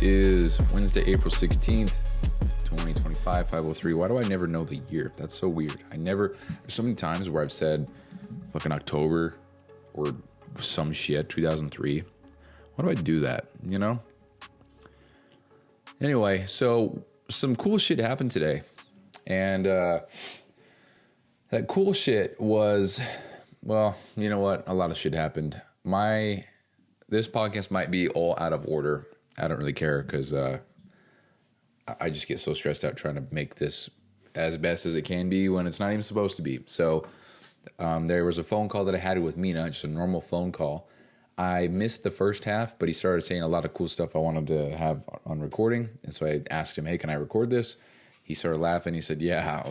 is Wednesday, April 16th, 2025, 5:03. Why do I never know the year? That's so weird. There's so many times where I've said fucking October or some shit, 2003. Why do I do that, you know? Anyway, so some cool shit happened today. And that cool shit was, well, you know what? A lot of shit happened. This podcast might be all out of order. I don't really care because I just get so stressed out trying to make this as best as it can be when it's not even supposed to be. So there was a phone call that I had with Mina, just a normal phone call. I missed the first half, but he started saying a lot of cool stuff I wanted to have on recording. And so I asked him, hey, can I record this? He started laughing. He said, yeah.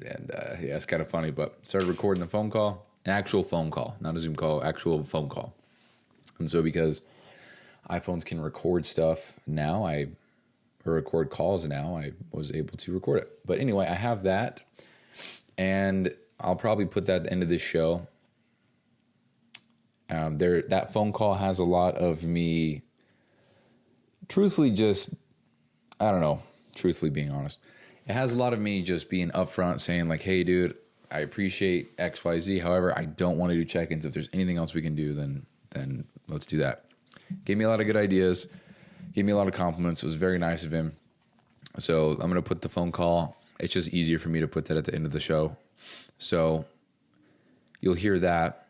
And yeah, it's kind of funny, but started recording the phone call, an actual phone call, not a Zoom call, actual phone call. And so because iPhones can record stuff now, or record calls now, I was able to record it. But anyway, I have that, and I'll probably put that at the end of this show. That phone call has a lot of me, truthfully being honest. It has a lot of me just being upfront, saying like, hey, dude, I appreciate X, Y, Z. However, I don't want to do check-ins. If there's anything else we can do, then let's do that. Gave me a lot of good ideas. Gave me a lot of compliments. It was very nice of him. So I'm going to put the phone call. It's just easier for me to put that at the end of the show. So you'll hear that.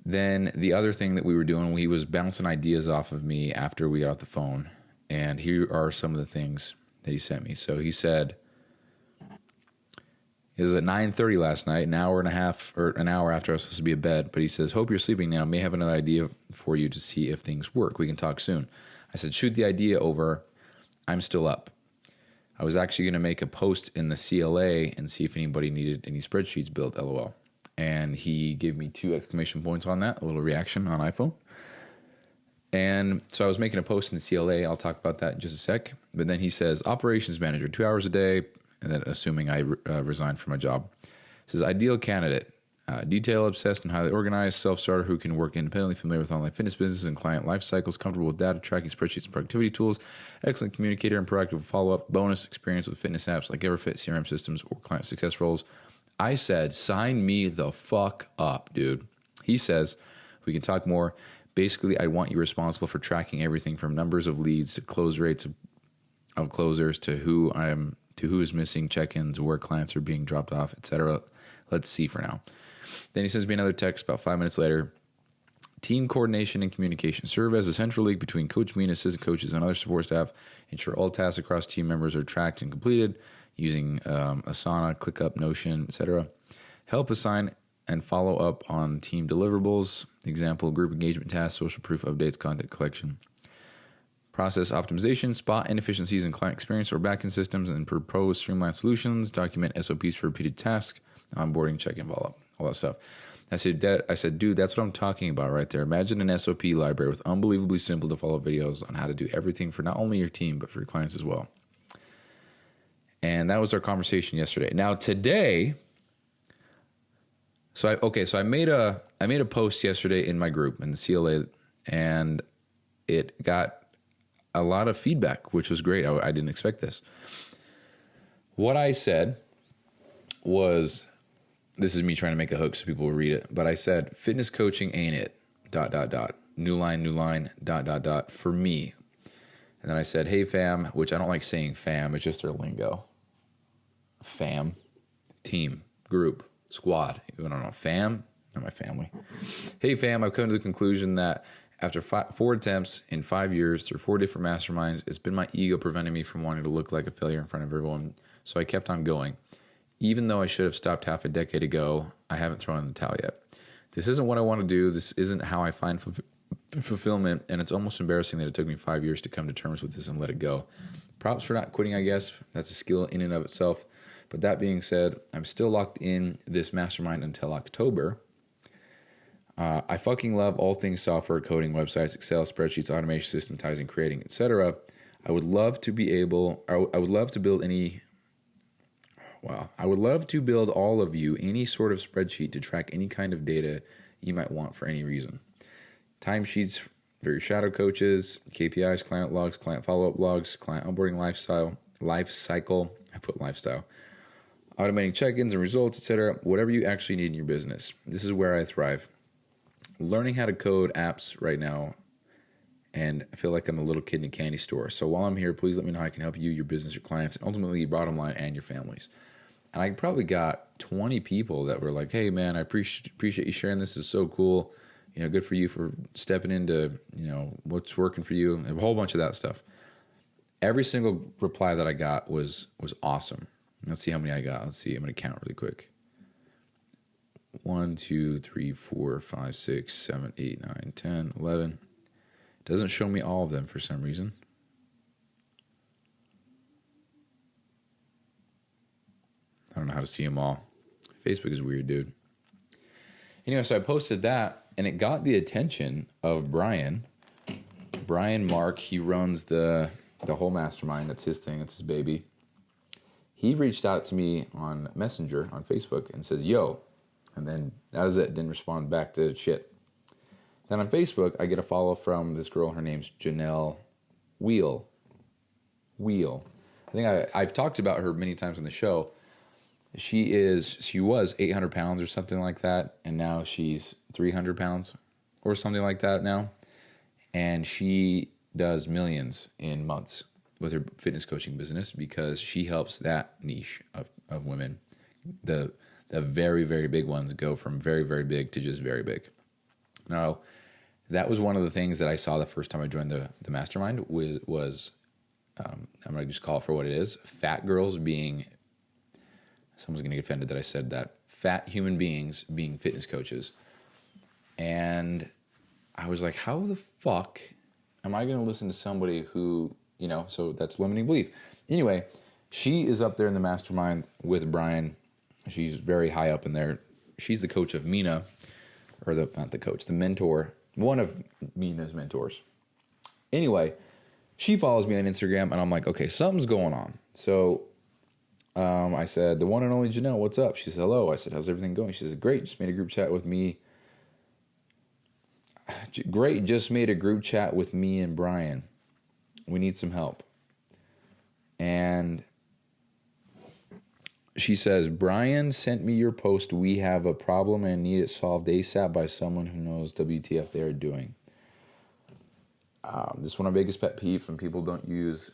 Then the other thing that we were doing, he was bouncing ideas off of me after we got off the phone. And here are some of the things that he sent me. So he said, it was at 9:30 last night, an hour after I was supposed to be in bed. But he says, hope you're sleeping now. May have another idea for you to see if things work. We can talk soon. I said, shoot the idea over. I'm still up. I was actually going to make a post in the CLA and see if anybody needed any spreadsheets built, LOL. And he gave me 2 exclamation points on that, a little reaction on iPhone. And so I was making a post in the CLA. I'll talk about that in just a sec. But then he says, operations manager, 2 hours a day. And then assuming I resigned from my job. It says, ideal candidate, detail obsessed and highly organized, self-starter who can work independently, familiar with online fitness business and client life cycles, comfortable with data tracking, spreadsheets, and productivity tools, excellent communicator and proactive follow-up, bonus experience with fitness apps like EverFit, CRM systems, or client success roles. I said, sign me the fuck up, dude. He says, we can talk more. Basically, I want you responsible for tracking everything from numbers of leads to close rates of closers to who is missing check-ins, where clients are being dropped off, etc. Let's see for now. Then he sends me another text about 5 minutes later. Team coordination and communication. Serve as a central link between Coach Mina, assistant coaches, and other support staff. Ensure all tasks across team members are tracked and completed using Asana, ClickUp, Notion, etc. Help assign and follow up on team deliverables. Example, group engagement tasks, social proof updates, content collection. Process optimization, spot inefficiencies in client experience or backend systems, and propose streamlined solutions. Document SOPs for repeated tasks, onboarding, check-in, follow-up, all that stuff. I said, dude, that's what I'm talking about right there. Imagine an SOP library with unbelievably simple to follow videos on how to do everything for not only your team, but for your clients as well. And that was our conversation yesterday. Now today, I made a post yesterday in my group in the CLA, and it got a lot of feedback, which was great. I didn't expect this. What I said was, this is me trying to make a hook so people will read it, but I said, fitness coaching ain't it, ... New line, ... for me. And then I said, hey fam, which I don't like saying fam, it's just their lingo. Fam, team, group, squad. I don't know, fam, not my family. Hey fam, I've come to the conclusion that after 4 attempts in 5 years through 4 different masterminds, it's been my ego preventing me from wanting to look like a failure in front of everyone. So I kept on going. Even though I should have stopped half a decade ago, I haven't thrown in the towel yet. This isn't what I want to do. This isn't how I find fulfillment. And it's almost embarrassing that it took me 5 years to come to terms with this and let it go. Props for not quitting, I guess. That's a skill in and of itself. But that being said, I'm still locked in this mastermind until October. I fucking love all things software, coding, websites, Excel, spreadsheets, automation, systematizing, creating, etc. I would love to build all of you any sort of spreadsheet to track any kind of data you might want for any reason. Timesheets Very shadow coaches, KPIs, client logs, client follow-up logs, client onboarding life cycle. I put lifestyle. Automating check-ins and results, etc. Whatever you actually need in your business. This is where I thrive. Learning how to code apps right now, and I feel like I'm a little kid in a candy store. So while I'm here, please let me know how I can help you, your business, your clients, and ultimately your bottom line and your families. And I probably got 20 people that were like, hey, man, I appreciate you sharing this. This is so cool. Good for you for stepping into, what's working for you. A whole bunch of that stuff. Every single reply that I got was awesome. Let's see how many I got. Let's see. I'm going to count really quick. 1, 2, 3, 4, 5, 6, 7, 8, 9, 10, 11. It doesn't show me all of them for some reason. I don't know how to see them all. Facebook is weird, dude. Anyway, so I posted that, and it got the attention of Brian. Brian Mark, he runs the whole mastermind. That's his thing. That's his baby. He reached out to me on Messenger on Facebook and says, yo. And then that was it. Didn't respond back to shit. Then on Facebook, I get a follow from this girl. Her name's Janelle Wheel. I think I've talked about her many times on the show. She was 800 pounds or something like that, and now she's 300 pounds or something like that now. And she does millions in months with her fitness coaching business because she helps that niche of women. The very, very big ones go from very, very big to just very big. Now, that was one of the things that I saw the first time I joined the mastermind was I'm going to just call it for what it is, fat girls being... Someone's going to get offended that I said that. Fat human beings being fitness coaches. And I was like, how the fuck am I going to listen to somebody who, so that's limiting belief. Anyway, she is up there in the mastermind with Brian. She's very high up in there. She's the coach of Mina, or not the coach, the mentor, one of Mina's mentors. Anyway, she follows me on Instagram, and I'm like, okay, something's going on. So I said, the one and only Janelle, what's up? She said, hello. I said, how's everything going? She said, great. Just made a group chat with me. Great. Just made a group chat with me and Brian. We need some help. And she says, Brian sent me your post. We have a problem and need it solved ASAP by someone who knows WTF they are doing. This is one of my biggest pet peeves when people don't use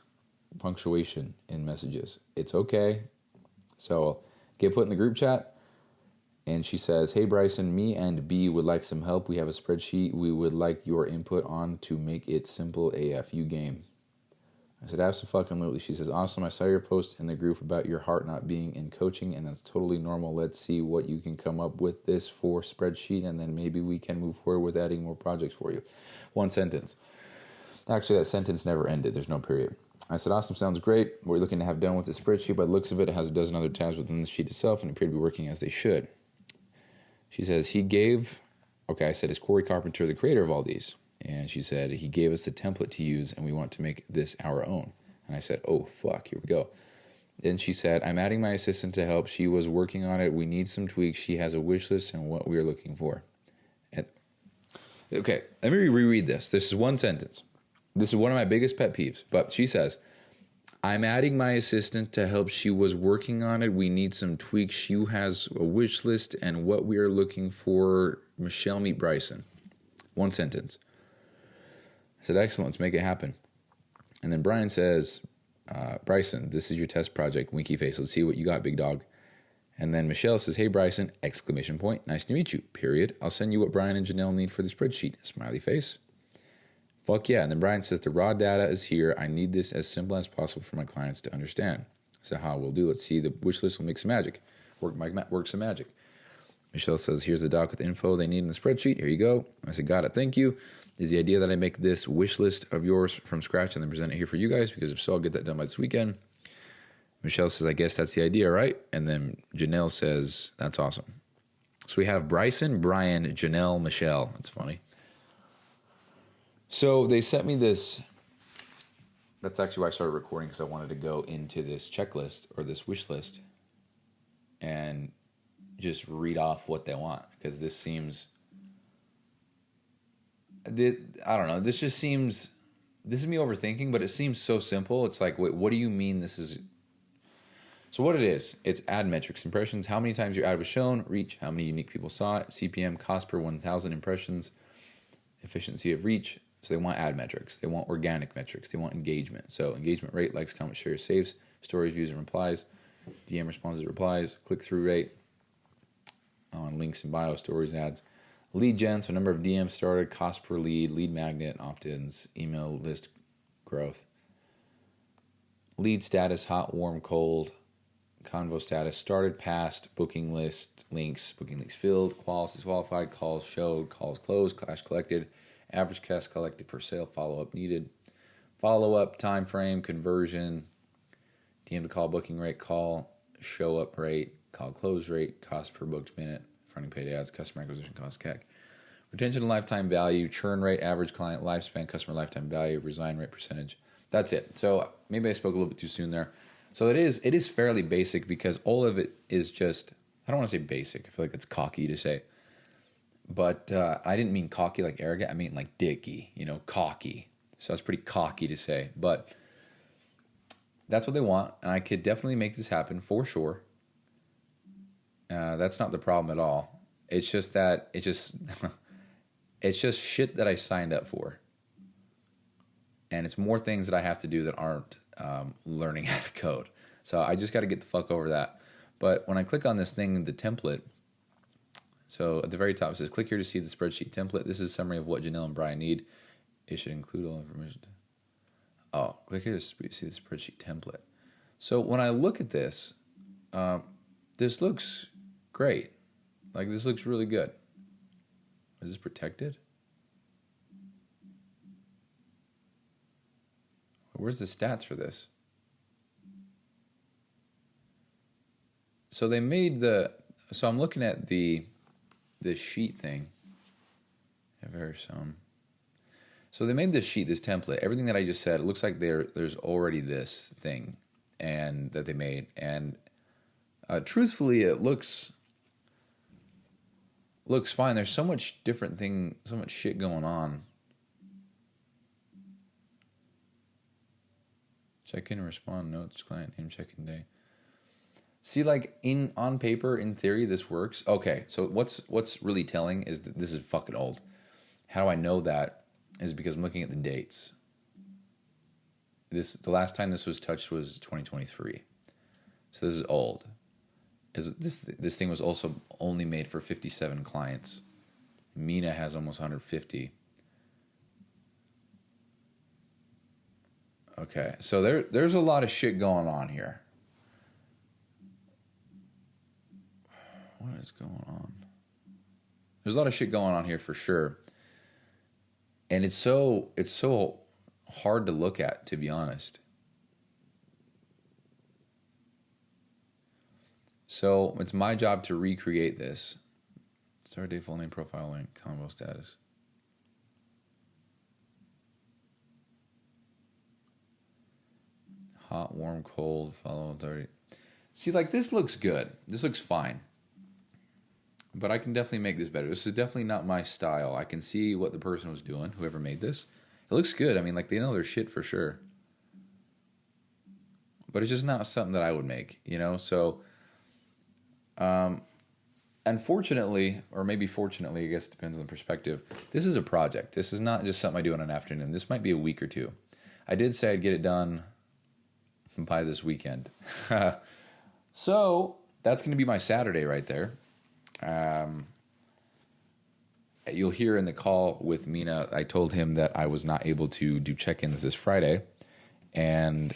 punctuation in messages. It's okay. So get put in the group chat, and she says, hey Bryson, me and B would like some help. We have a spreadsheet we would like your input on to make it simple AF. You game? I said, absolutely. She says, awesome. I saw your post in the group about your heart not being in coaching, and that's totally normal. Let's see what you can come up with this for spreadsheet, and then maybe we can move forward with adding more projects for you. One sentence. Actually, that sentence never ended. There's no period. I said, awesome, sounds great. We're looking to have done with the spreadsheet. By the looks of it, it has a dozen other tabs within the sheet itself and appear to be working as they should. She says, I said, is Corey Carpenter the creator of all these? And she said, he gave us the template to use, and we want to make this our own. And I said, oh, fuck, here we go. Then she said, I'm adding my assistant to help. She was working on it. We need some tweaks. She has a wish list and what we are looking for. Okay, let me reread this. This is one sentence. This is one of my biggest pet peeves, but she says, I'm adding my assistant to help. She was working on it. We need some tweaks. She has a wish list and what we are looking for. Michelle, meet Bryson. One sentence. I said, excellent, let's make it happen. And then Brian says, Bryson, this is your test project, winky face. Let's see what you got, big dog. And then Michelle says, hey, Bryson, exclamation point. Nice to meet you, period. I'll send you what Brian and Janelle need for the spreadsheet. Smiley face. Fuck yeah. And then Brian says, the raw data is here. I need this as simple as possible for my clients to understand. So how we'll do, let's see, the wish list will make some magic. Work some magic. Michelle says, here's the doc with the info they need in the spreadsheet. Here you go. I said, got it. Thank you. Is the idea that I make this wish list of yours from scratch and then present it here for you guys? Because if so, I'll get that done by this weekend. Michelle says, I guess that's the idea, right? And then Janelle says, that's awesome. So we have Bryson, Brian, Janelle, Michelle. That's funny. So they sent me this. That's actually why I started recording, because I wanted to go into this checklist or this wish list and just read off what they want, because this seems I don't know. This is me overthinking, but it seems so simple. It's like, wait, what do you mean this is? So what it is, it's ad metrics, impressions, how many times your ad was shown, reach, how many unique people saw it, CPM, cost per 1,000 impressions, efficiency of reach. So they want ad metrics. They want organic metrics. They want engagement. So engagement rate, likes, comments, shares, saves, stories, views, and replies, DM responses, replies, click-through rate on links and bio, stories, ads. Lead gen, so number of DMs started, cost per lead, lead magnet, opt-ins, email list growth. Lead status, hot, warm, cold. Convo status, started, passed, booking list, booking links filled, quals disqualified, calls showed, calls closed, cash collected, average cash collected per sale, follow-up needed. Follow-up, time frame, conversion, DM to call, booking rate, call, show-up rate, call close rate, cost per booked minute, fronting paid ads, customer acquisition cost, CAC. Retention and lifetime value, churn rate, average client lifespan, customer lifetime value, resign rate percentage. That's it. So maybe I spoke a little bit too soon there. So it is fairly basic because all of it is just, I don't want to say basic. I feel like it's cocky to say. But I didn't mean cocky like arrogant. I mean like dicky, cocky. So it's pretty cocky to say. But that's what they want. And I could definitely make this happen for sure. That's not the problem at all. It's just that it's just shit that I signed up for. And it's more things that I have to do that aren't learning how to code. So I just got to get the fuck over that. But when I click on this thing, the template, so at the very top it says, click here to see the spreadsheet template. This is a summary of what Janelle and Brian need. It should include all information. Oh, click here to see the spreadsheet template. So when I look at this, this looks great. Like, this looks really good. Is this protected? Where's the stats for this? So they made so I'm looking at the sheet thing. So they made this sheet, this template. Everything that I just said, it looks like there's already this thing and that they made. And truthfully, it looks fine. There's so much so much shit going on. Check in, respond, notes, client name, check-in day. See, like on paper, in theory, this works. Okay, so what's really telling is that this is fucking old. How do I know that? Is because I'm looking at the dates. The last time this was touched was 2023. So this is old. This thing was also only made for 57 clients. Mina has almost 150. Okay, so there's a lot of shit going on here. What is going on? There's a lot of shit going on here for sure. And it's so hard to look at, to be honest. So it's my job to recreate this. Start date, full name, profile link, combo status. Hot, warm, cold, follow, dirty. See, like, this looks good. This looks fine. But I can definitely make this better. This is definitely not my style. I can see what the person was doing, whoever made this. It looks good. I mean, like, they know their shit for sure. But it's just not something that I would make, So, unfortunately, or maybe fortunately, I guess it depends on the perspective, this is a project. This is not just something I do in an afternoon. This might be a week or two. I did say I'd get it done by this weekend. So that's going to be my Saturday right there. You'll hear in the call with Mina, I told him that I was not able to do check-ins this Friday. And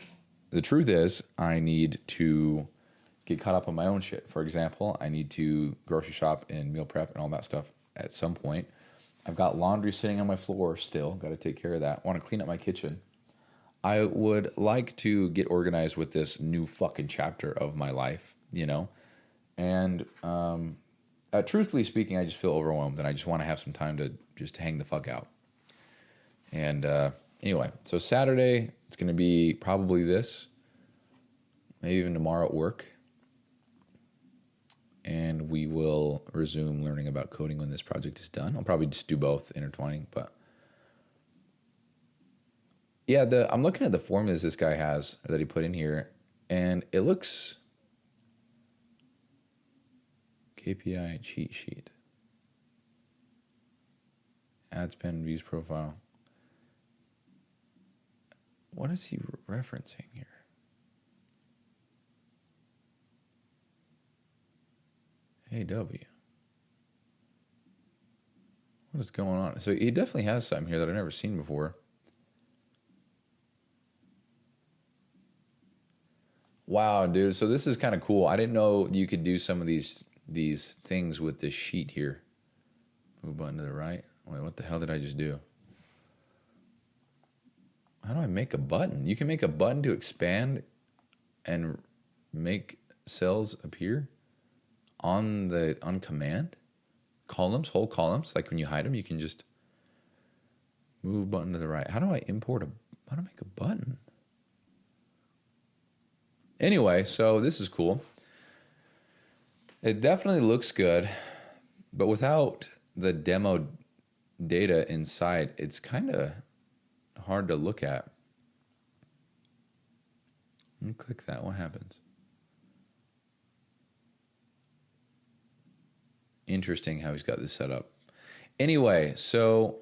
the truth is, I need to get caught up on my own shit. For example, I need to grocery shop and meal prep and all that stuff at some point. I've got laundry sitting on my floor still. Got to take care of that. I want to clean up my kitchen. I would like to get organized with this new fucking chapter of my life, And truthfully speaking, I just feel overwhelmed, and I just want to have some time to just hang the fuck out. And anyway, so Saturday, it's going to be probably this, maybe even tomorrow at work. And we will resume learning about coding when this project is done. I'll probably just do both intertwining, but Yeah, I'm looking at the formulas this guy has that he put in here, and it looks KPI cheat sheet. Ad spend, views profile. What is he referencing here? AW. What is going on? So he definitely has something here that I've never seen before. Wow, dude. So this is kind of cool. I didn't know you could do some of these things with this sheet here. Move button to the right. Wait, what the hell did I just do? How do I make a button? You can make a button to expand and make cells appear on command. Columns, whole columns. Like when you hide them, you can just move button to the right. How do I make a button? Anyway, so this is cool. It definitely looks good, but without the demo data inside, it's kind of hard to look at. Let me click that. What happens? Interesting how he's got this set up. Anyway, so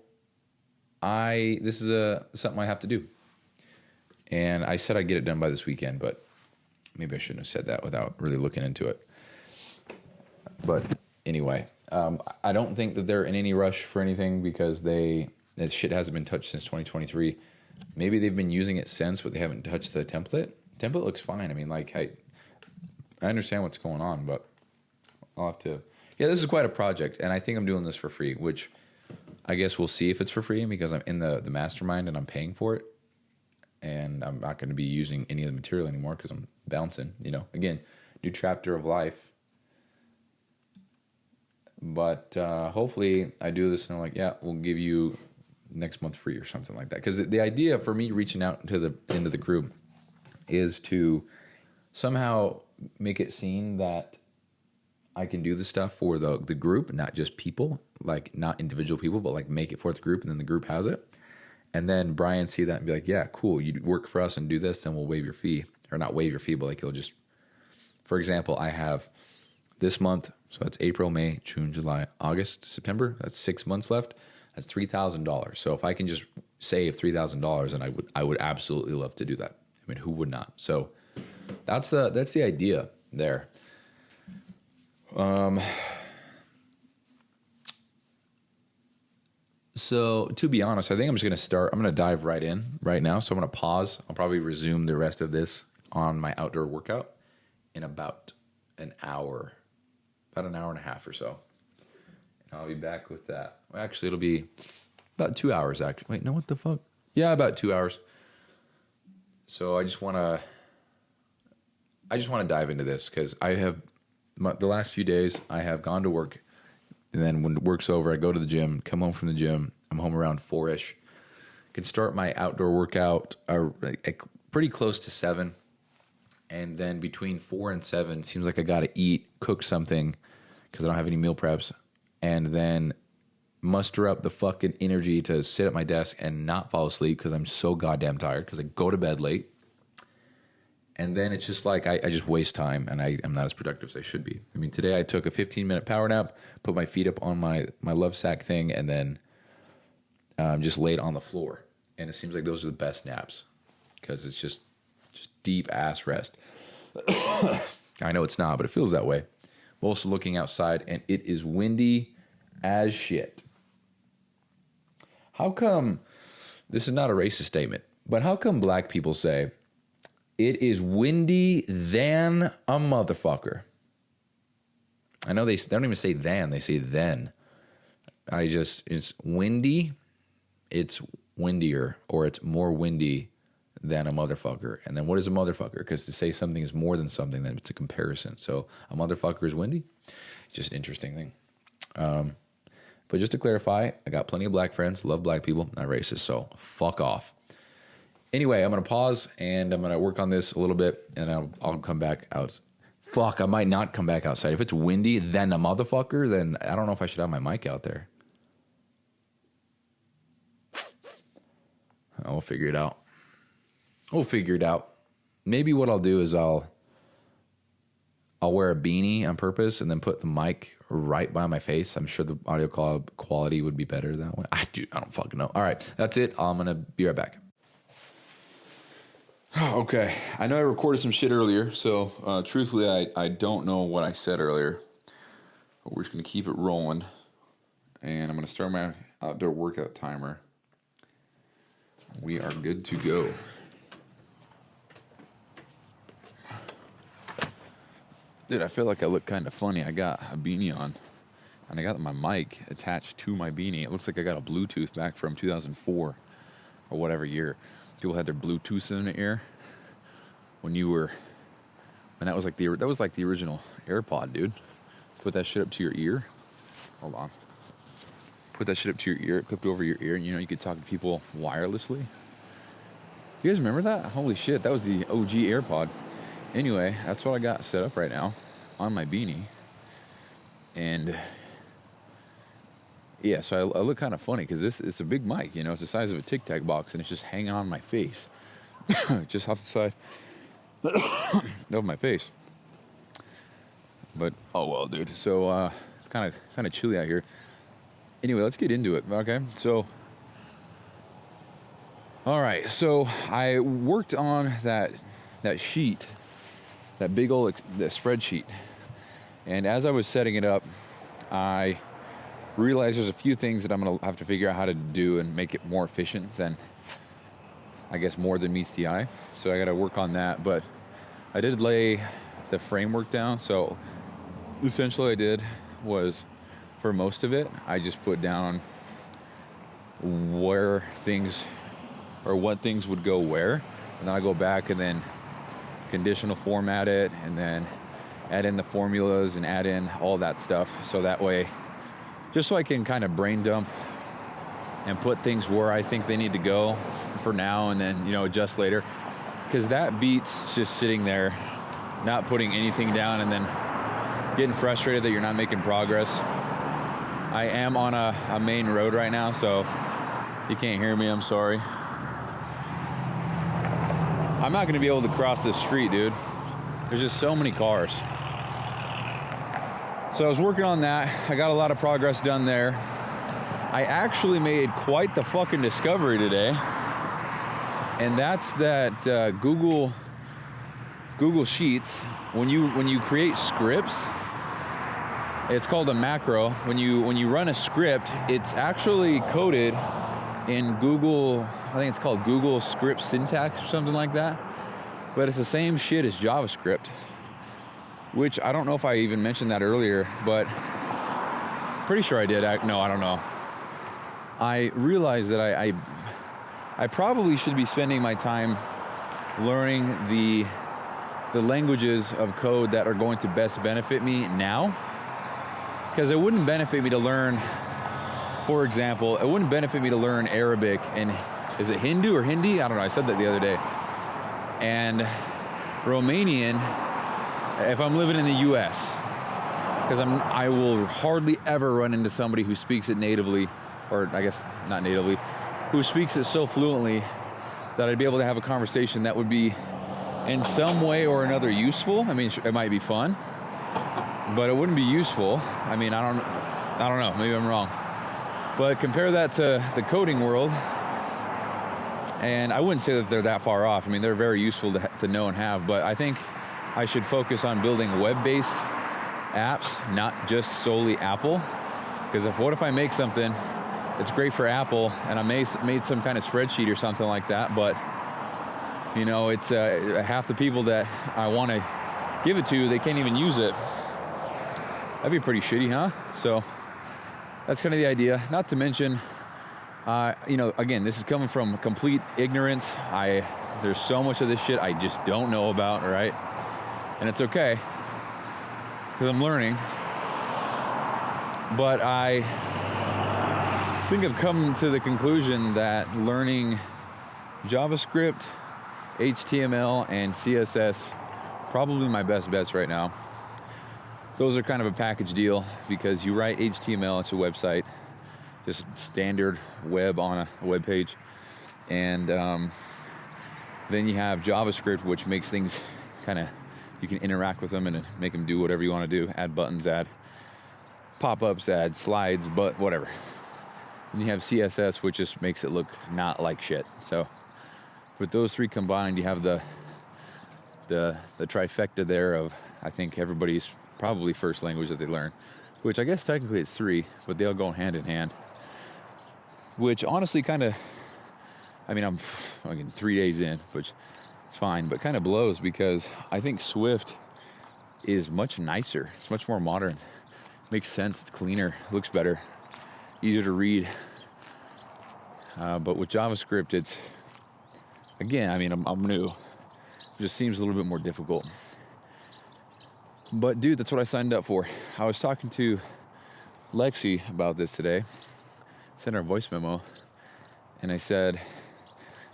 this is something I have to do. And I said I'd get it done by this weekend, but maybe I shouldn't have said that without really looking into it. But anyway, I don't think that they're in any rush for anything because that shit hasn't been touched since 2023. Maybe they've been using it since, but they haven't touched the template. Template looks fine. I mean, like, I understand what's going on, but I'll have to... Yeah, this is quite a project, and I think I'm doing this for free, which I guess we'll see if it's for free because I'm in the mastermind and I'm paying for it. And I'm not going to be using any of the material anymore because I'm bouncing, Again, new chapter of life. But hopefully I do this and I'm like, yeah, we'll give you next month free or something like that. Because the idea for me reaching out into the group is to somehow make it seem that I can do the stuff for the group, not just people, like not individual people, but like make it for the group and then the group has it. And then Brian see that and be like, yeah, cool. You work for us and do this, then we'll waive your fee. Or not waive your fee, but like he'll just, for example, I have this month, so that's April, May, June, July, August, September. That's 6 months left. That's $3,000. So if I can just save $3,000, then I would absolutely love to do that. I mean, who would not? So that's the idea there. So to be honest, I think I'm just going to start. I'm going to dive right in right now. So I'm going to pause. I'll probably resume the rest of this on my outdoor workout in about an hour and a half or so. And I'll be back with that. Well, actually, it'll be about 2 hours, actually. Wait, no, what the fuck? Yeah, about 2 hours. So I just want to dive into this because I have the last few days I have gone to work, and then when work's over, I go to the gym, come home from the gym. I'm home around 4-ish. Can start my outdoor workout pretty close to 7. And then between 4 and 7, seems like I got to eat, cook something because I don't have any meal preps. And then muster up the fucking energy to sit at my desk and not fall asleep because I'm so goddamn tired because I go to bed late. And then it's just like I just waste time and I'm not as productive as I should be. I mean, today I took a 15-minute power nap, put my feet up on my love sack thing, and then just laid on the floor. And it seems like those are the best naps because it's just deep ass rest. I know it's not, but it feels that way. I'm also looking outside, and it is windy as shit. How come, this is not a racist statement, but how come black people say, it is windy than a motherfucker? I know they don't even say than, they say then. It's windy, it's windier, or it's more windy than a motherfucker. And then what is a motherfucker? Because to say something is more than something, then it's a comparison. So a motherfucker is windy. Just an interesting thing. But just to clarify, I got plenty of black friends, love black people, not racist, so fuck off. Anyway, I'm going to pause, and I'm going to work on this a little bit, and I'll come back out. Fuck, I might not come back outside. If it's windy, then a motherfucker, then I don't know if I should have my mic out there. I'll figure it out. we'll figure it out. Maybe what I'll do is I'll wear a beanie on purpose and then put the mic right by my face. I'm sure the audio quality would be better that way. I don't fucking know. All right, that's it. I'm going to be right back. Okay, I know I recorded some shit earlier, so truthfully, I don't know what I said earlier. But we're just going to keep it rolling. And I'm going to start my outdoor workout timer. We are good to go. Dude, I feel like I look kind of funny. I got a beanie on, and I got my mic attached to my beanie. It looks like I got a Bluetooth back from 2004 or whatever year. People had their Bluetooth in their ear when that was like the original AirPod, dude. Put that shit up to your ear. Hold on. Put that shit up to your ear, clipped over your ear, and you could talk to people wirelessly. You guys remember that? Holy shit, that was the OG AirPod. Anyway, that's what I got set up right now on my beanie. And yeah, so I look kind of funny because it's a big mic, it's the size of a Tic Tac box, and it's just hanging on my face. Just off the side of my face. But, oh well, dude. So, it's kind of chilly out here. Anyway, let's get into it, okay? So, all right. So, I worked on that sheet, that big old the spreadsheet. And as I was setting it up, I realized there's a few things that I'm going to have to figure out how to do and make it more efficient than, I guess, more than meets the eye. So I got to work on that. But I did lay the framework down. So essentially I did was, for most of it, I just put down where things, or what things would go where. And then I go back and then conditional format it, and then add in the formulas and add in all that stuff. So that way, just so I can kind of brain dump and put things where I think they need to go for now, and then, adjust later. Because that beats just sitting there, not putting anything down, and then getting frustrated that you're not making progress. I am on a main road right now, so if you can't hear me, I'm sorry. I'm not going to be able to cross this street, dude. There's just so many cars. So I was working on that. I got a lot of progress done there. I actually made quite the fucking discovery today. And that's that Google Sheets, when you create scripts, it's called a macro. When you run a script, it's actually coded in Google, I think it's called Google Script Syntax or something like that. But it's the same shit as JavaScript, which I don't know if I even mentioned that earlier, but pretty sure I did. No, I don't know. I realized that I probably should be spending my time learning the languages of code that are going to best benefit me now. Because it wouldn't benefit me to learn, for example, it wouldn't benefit me to learn Arabic and, is it Hindu or Hindi? I don't know, I said that the other day. And Romanian, if I'm living in the US, because I will hardly ever run into somebody who speaks it natively, or I guess not natively, who speaks it so fluently that I'd be able to have a conversation that would be in some way or another useful. I mean, it might be fun, but it wouldn't be useful. I mean, I don't know, maybe I'm wrong. But compare that to the coding world, and I wouldn't say that they're that far off. I mean, they're very useful to know and have, but I think I should focus on building web-based apps, not just solely Apple. Because what if I make something, it's great for Apple, and I made some kind of spreadsheet or something like that, but it's half the people that I want to give it to, they can't even use it. That'd be pretty shitty, huh? So that's kind of the idea. Not to mention, again, this is coming from complete ignorance. There's so much of this shit I just don't know about, right? And it's okay, because I'm learning. But I think I've come to the conclusion that learning JavaScript, HTML, and CSS, probably my best bets right now. Those are kind of a package deal, because you write HTML, it's a website, just standard web on a web page. And Then you have JavaScript, which makes things kind of, you can interact with them and make them do whatever you want to do. Add buttons, add pop-ups, add slides, but whatever. And you have CSS, which just makes it look not like shit. So with those three combined, you have the trifecta there of, I think, everybody's probably first language that they learn, which I guess technically it's three, but they all go hand in hand. Which honestly kind of, I mean, I'm 3 days in, which is fine, but kind of blows because I think Swift is much nicer. It's much more modern. Makes sense. It's cleaner. Looks better. Easier to read. But with JavaScript, it's, again, I mean, I'm new. It just seems a little bit more difficult. But dude, that's what I signed up for. I was talking to Lexi about this today. Sent her a voice memo. And I said,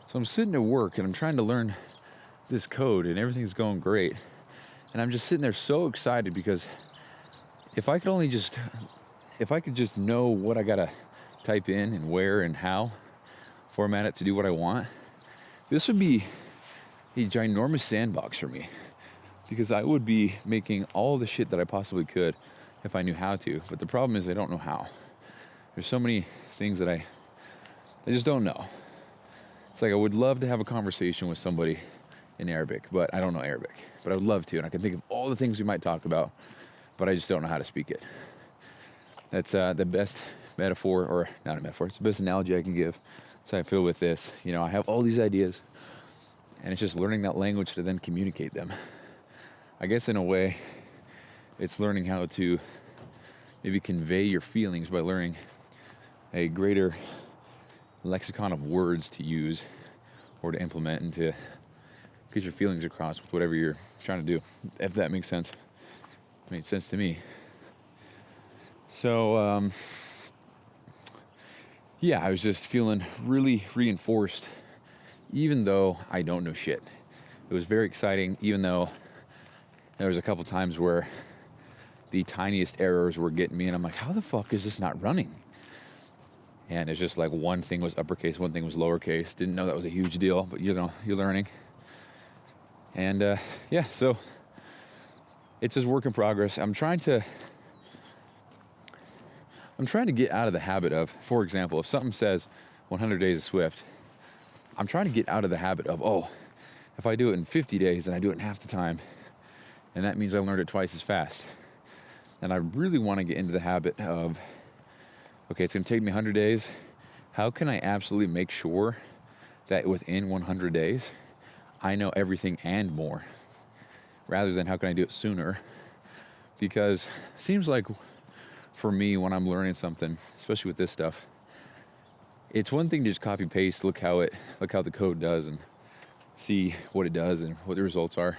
so I'm sitting at work and I'm trying to learn this code and everything's going great. And I'm just sitting there so excited because if I could just know what I gotta type in and where and how, format it to do what I want, this would be a ginormous sandbox for me because I would be making all the shit that I possibly could if I knew how to. But the problem is I don't know how. There's so many things that I just don't know. It's like I would love to have a conversation with somebody in Arabic, but I don't know Arabic. But I would love to, and I can think of all the things we might talk about, but I just don't know how to speak it. That's the best metaphor, or not a metaphor, it's the best analogy I can give. That's how I feel with this. You know, I have all these ideas, and it's just learning that language to then communicate them. I guess in a way, it's learning how to maybe convey your feelings by learning a greater lexicon of words to use or to implement and to get your feelings across with whatever you're trying to do, if that makes sense. It made sense to me. So, yeah, I was just feeling really reinforced, even though I don't know shit. It was very exciting, even though there was a couple times where the tiniest errors were getting me, and I'm like, how the fuck is this not running? And it's just like one thing was uppercase, one thing was lowercase. Didn't know that was a huge deal, but you know, you're learning. And yeah, so it's just work in progress. I'm trying to get out of the habit of, for example, if something says 100 days of Swift, I'm trying to get out of the habit of, oh, if I do it in 50 days, then I do it in half the time. And that means I learned it twice as fast. And I really want to get into the habit of, okay, it's going to take me 100 days. How can I absolutely make sure that within 100 days, I know everything and more, rather than how can I do it sooner? Because it seems like for me, when I'm learning something, especially with this stuff, it's one thing to just copy paste, look how the code does and see what it does and what the results are.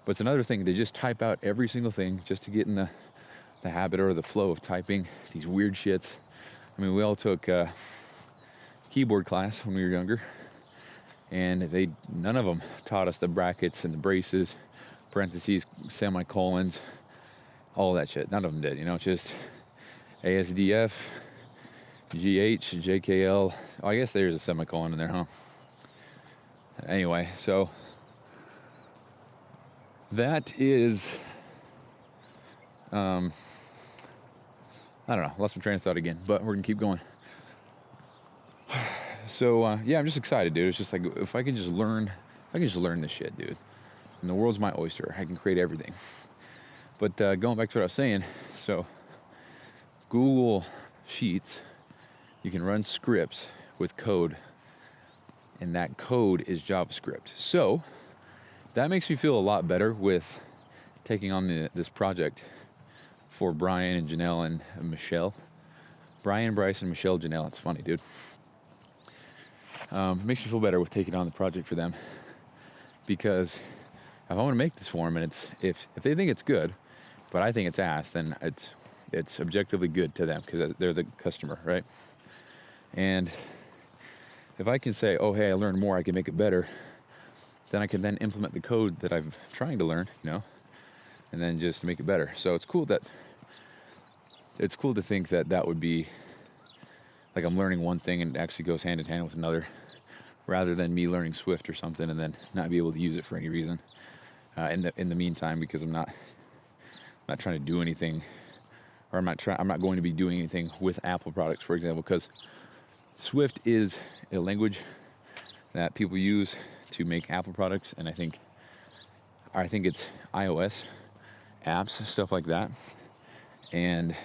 But it's another thing to just type out every single thing just to get in the habit or the flow of typing these weird shits. I mean, we all took keyboard class when we were younger, and none of them taught us the brackets and the braces, parentheses, semicolons, all that shit. None of them did, you know, just ASDF, GH, JKL. Oh, I guess there's a semicolon in there, huh? Anyway, so that is, I don't know, lost my train of thought again, but we're gonna keep going. So, yeah, I'm just excited, dude. It's just like, if I can just learn this shit, dude. And the world's my oyster. I can create everything. But going back to what I was saying, so Google Sheets, you can run scripts with code, and that code is JavaScript. So that makes me feel a lot better with taking on this project for Brian and Janelle and Michelle. Brian, Bryce, and Michelle, Janelle. It's funny, dude. Makes me feel better with taking on the project for them, because if I want to make this for them, and if they think it's good, but I think it's ass, then it's objectively good to them because they're the customer, right? And if I can say, oh, hey, I learned more, I can make it better, then I can then implement the code that I'm trying to learn, you know, and then just make it better. So it's cool to think that would be like I'm learning one thing and it actually goes hand in hand with another, rather than me learning Swift or something and then not be able to use it for any reason in the meantime, because I'm not trying to do anything, or I'm not going to be doing anything with Apple products, for example, because Swift is a language that people use to make Apple products, and I think it's iOS apps, stuff like that. And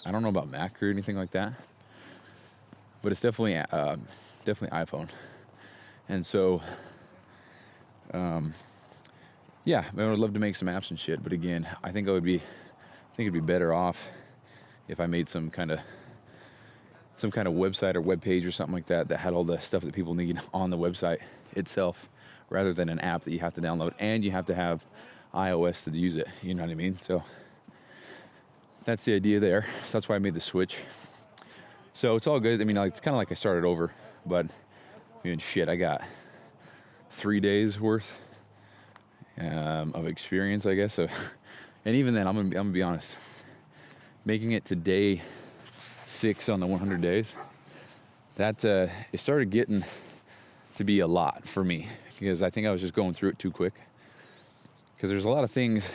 I don't know about Mac or anything like that, but it's definitely iPhone. And so, yeah, I would love to make some apps and shit. But again, I think it'd be better off if I made some kind of website or web page or something like that had all the stuff that people need on the website itself, rather than an app that you have to download and you have to have iOS to use it. You know what I mean? So that's the idea there. So that's why I made the switch. So it's all good. I mean, it's kind of like I started over, but I mean, shit, I got 3 days worth of experience, I guess. So, and even then, I'm gonna be honest. Making it to day 6 on the 100 days, that it started getting to be a lot for me, because I think I was just going through it too quick. Because there's a lot of things.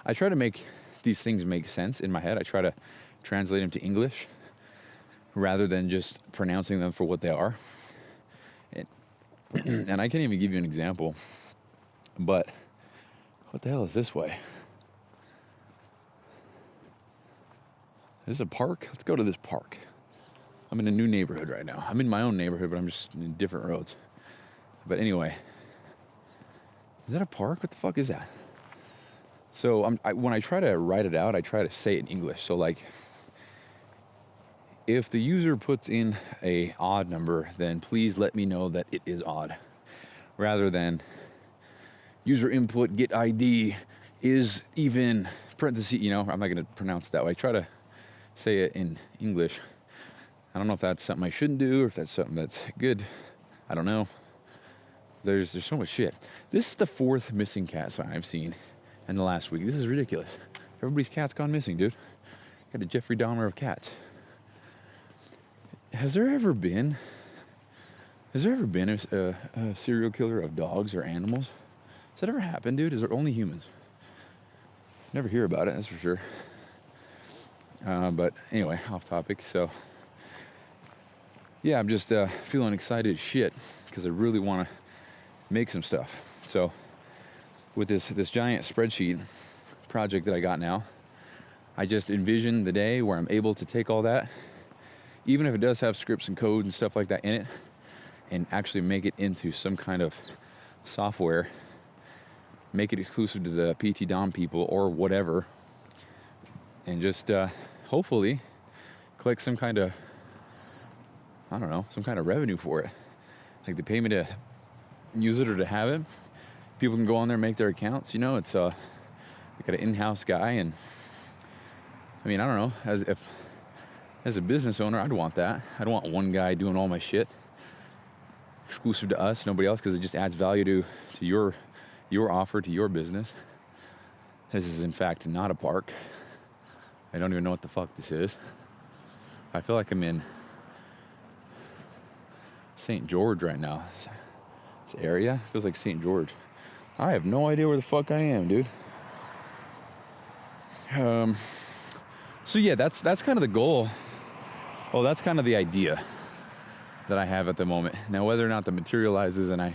I try to make these things make sense in my head. I try to translate them to English rather than just pronouncing them for what they are. And I can't even give you an example, but what the hell is this way? Is this a park? Let's go to this park. I'm in a new neighborhood right now. I'm in my own neighborhood, but I'm just in different roads. But anyway, is that a park? What the fuck is that? So when I try to write it out, I try to say it in English. So like, if the user puts in a odd number, then please let me know that it is odd, rather than user input get ID is even parenthesis. You know, I'm not going to pronounce it that way. I try to say it in English. I don't know if that's something I shouldn't do or if that's something that's good. I don't know. There's so much shit. This is the 4th missing cat sign I've seen in the last week. This is ridiculous. Everybody's cat's gone missing, dude. Got a Jeffrey Dahmer of cats. Has there ever been a serial killer of dogs or animals? Has that ever happened, dude? Is there only humans? Never hear about it, that's for sure. But anyway, off topic. So, yeah, I'm just feeling excited as shit because I really want to make some stuff. So, with this giant spreadsheet project that I got now, I just envision the day where I'm able to take all that, even if it does have scripts and code and stuff like that in it, and actually make it into some kind of software, make it exclusive to the PT Dom people or whatever, and just hopefully collect some kind of, I don't know, some kind of revenue for it. Like they pay me to use it or to have it. People can go on there and make their accounts, you know. It's I got an in-house guy, and I mean, I don't know, as a business owner, I'd want that. I don't want one guy doing all my shit exclusive to us, nobody else, because it just adds value to your offer, to your business. This is in fact not a park. I don't even know what the fuck this is. I feel like I'm in St. George right now. This area feels like St. George. I have no idea where the fuck I am, dude. So yeah, that's kind of the goal. Well, that's kind of the idea that I have at the moment. Now, whether or not that materializes and I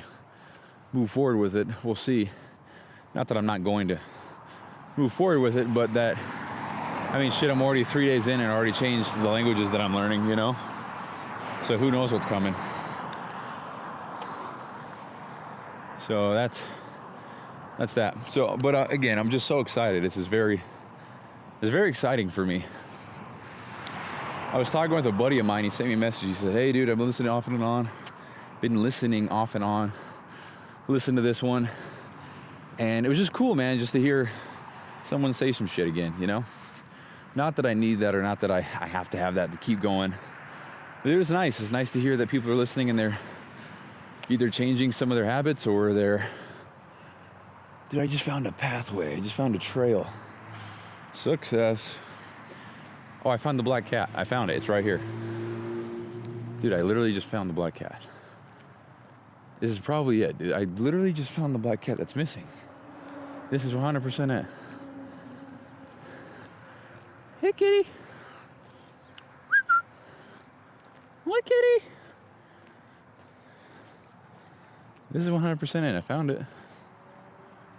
move forward with it, we'll see. Not that I'm not going to move forward with it, but that, I mean, shit, I'm already 3 days in and already changed the languages that I'm learning, you know? So who knows what's coming. So that's that. So, but again, I'm just so excited. It's very exciting for me. I was talking with a buddy of mine. He sent me a message. He said, "Hey, dude, I've been listening off and on. Listen to this one." And it was just cool, man, just to hear someone say some shit again, you know? Not that I need that or not that I have to have that to keep going. But it was nice. It's nice to hear that people are listening and they're either changing some of their habits or they're, dude, I just found a pathway. I just found a trail. Success. Oh, I found the black cat. I found it. It's right here. Dude, I literally just found the black cat. This is probably it, dude. I literally just found the black cat that's missing. This is 100% it. Hey, kitty. Hi, kitty. This is 100% it. I found it.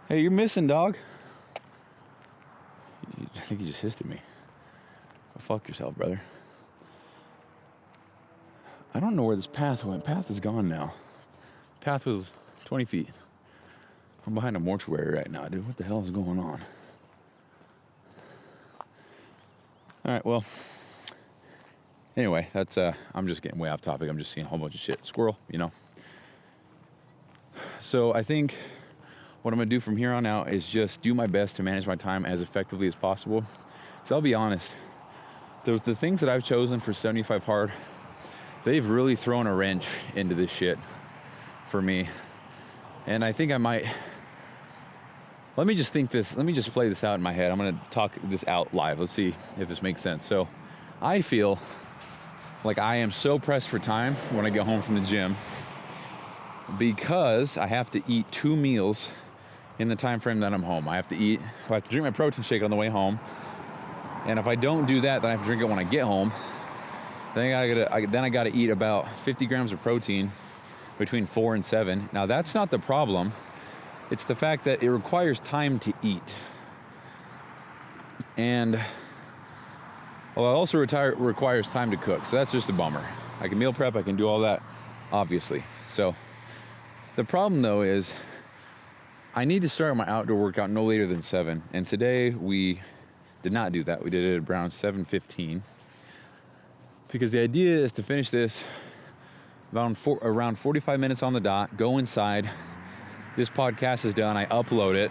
Hey, you're missing, dog. I think you just hissed at me. Oh, fuck yourself, brother. I don't know where this path went. Path is gone now. Path was 20 feet. I'm behind a mortuary right now, dude. What the hell is going on? All right, well. Anyway, that's, I'm just getting way off topic. I'm just seeing a whole bunch of shit. Squirrel, you know. So I think what I'm going to do from here on out is just do my best to manage my time as effectively as possible. So I'll be honest. The things that I've chosen for 75 Hard, they've really thrown a wrench into this shit for me. And I think I might... Let me just play this out in my head. I'm going to talk this out live. Let's see if this makes sense. So I feel like I am so pressed for time when I get home from the gym because I have to eat 2 meals in the time frame that I'm home. I have to drink my protein shake on the way home. And if I don't do that, then I have to drink it when I get home. Then I gotta eat about 50 grams of protein between 4 and 7. Now that's not the problem. It's the fact that it requires time to eat. And well, it also requires time to cook. So that's just a bummer. I can meal prep, I can do all that, obviously. So the problem though is I need to start my outdoor workout no later than 7. And today we did not do that. We did it around 7:15. Because the idea is to finish this around 45 minutes on the dot, go inside. This podcast is done, I upload it.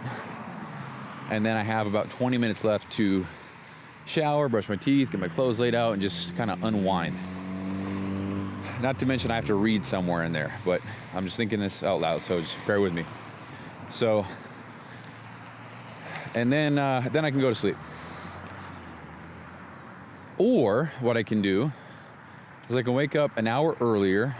And then I have about 20 minutes left to shower, brush my teeth, get my clothes laid out, and just kind of unwind. Not to mention I have to read somewhere in there, but I'm just thinking this out loud, so just bear with me. So, and then I can go to sleep. Or what I can do is I can wake up an hour earlier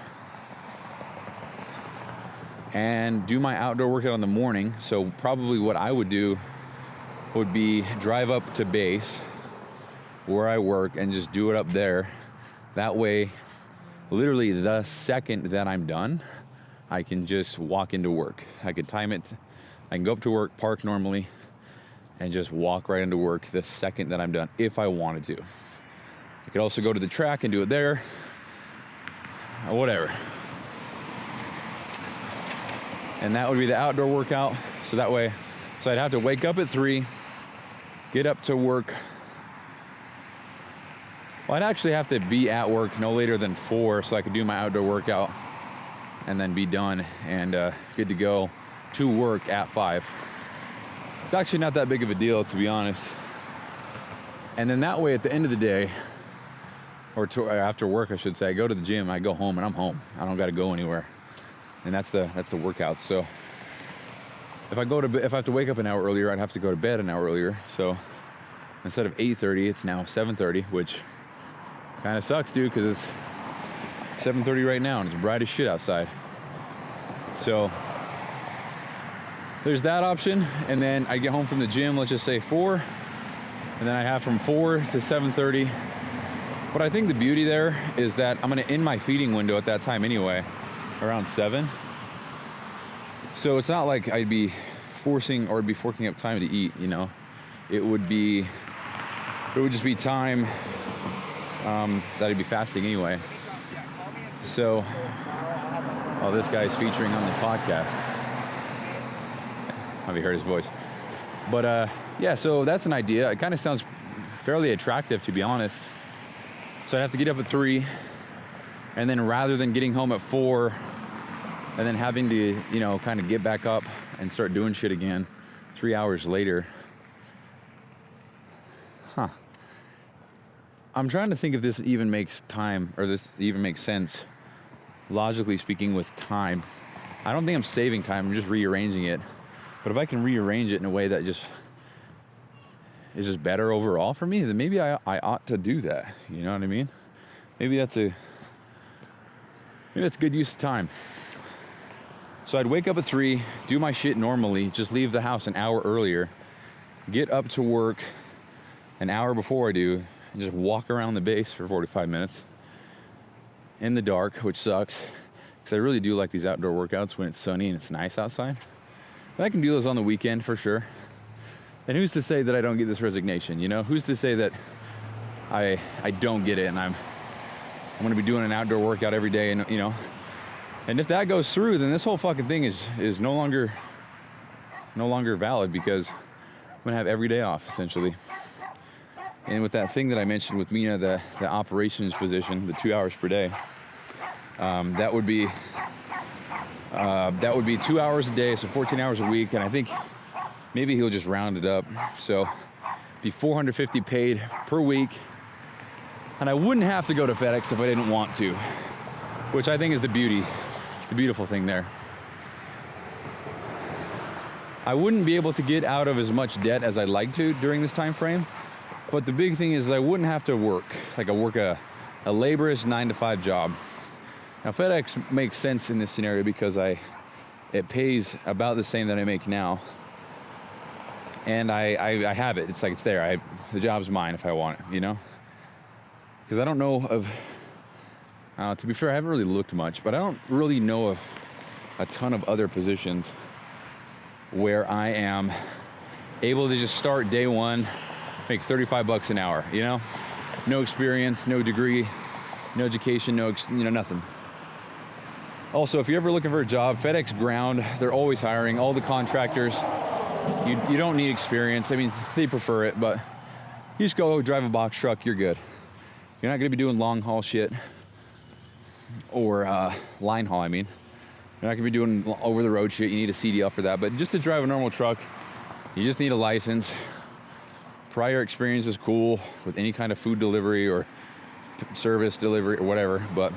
and do my outdoor workout in the morning. So probably what I would do would be drive up to base where I work and just do it up there. That way, literally the second that I'm done, I can just walk into work. I can time it. I can go up to work, park normally, and just walk right into work the second that I'm done, if I wanted to. I could also go to the track and do it there, or whatever. And that would be the outdoor workout. So that way, so I'd have to wake up at 3, get up to work. Well, I'd actually have to be at work no later than 4 so I could do my outdoor workout and then be done and good to go to work at 5. It's actually not that big of a deal, to be honest. And then that way, at the end of the day, or after work, I should say, I go to the gym, I go home, and I'm home. I don't got to go anywhere. And that's the workout. So if I have to wake up an hour earlier, I'd have to go to bed an hour earlier. So instead of 8:30, it's now 7:30, which kind of sucks, dude, because it's 7:30 right now, and it's bright as shit outside. So there's that option, and then I get home from the gym, let's just say 4, and then I have from 4 to 7:30. But I think the beauty there is that I'm gonna end my feeding window at that time anyway, around 7. So it's not like I'd be forcing up time to eat, you know. It would just be time that I'd be fasting anyway. So, oh, this guy's featuring on the podcast. Have you heard his voice? But yeah, so that's an idea. It kind of sounds fairly attractive, to be honest. So I'd have to get up at 3, and then rather than getting home at 4, and then having to, you know, kind of get back up and start doing shit again 3 hours later. I'm trying to think if this even makes sense, logically speaking, with time. I don't think I'm saving time, I'm just rearranging it. But if I can rearrange it in a way that just is just better overall for me, then maybe I ought to do that. You know what I mean? Maybe that's good use of time. So I'd wake up at 3, do my shit normally, just leave the house an hour earlier, get up to work an hour before I do, and just walk around the base for 45 minutes in the dark, which sucks, because I really do like these outdoor workouts when it's sunny and it's nice outside. And I can do those on the weekend for sure. And who's to say that I don't get this resignation, you know? Who's to say that I don't get it and I'm gonna be doing an outdoor workout every day, and you know, and if that goes through, then this whole fucking thing is no longer valid, because I'm gonna have every day off essentially. And with that thing that I mentioned with Mina, the operations position, the 2 hours per day, that would be 2 hours a day, so 14 hours a week, and I think maybe he'll just round it up. So it'd be $450 paid per week, and I wouldn't have to go to FedEx if I didn't want to, which I think is the beautiful thing there. I wouldn't be able to get out of as much debt as I'd like to during this time frame, but the big thing is I wouldn't have to work a laborious 9-to-5 job. Now FedEx makes sense in this scenario because it pays about the same that I make now, and I have it. It's like it's there. The job's mine if I want it, you know? Because I don't know of, to be fair, I haven't really looked much, but I don't really know of a ton of other positions where I am able to just start day one, make $35 an hour, you know? No experience, no degree, no education, nothing. Also, if you're ever looking for a job, FedEx Ground, they're always hiring. All the contractors, you don't need experience. I mean, they prefer it, but you just go drive a box truck, you're good. You're not gonna be doing long haul shit, or line haul, I mean. You're not gonna be doing over the road shit. You need a CDL for that, but just to drive a normal truck, you just need a license. Prior experience is cool with any kind of food delivery or service delivery or whatever, but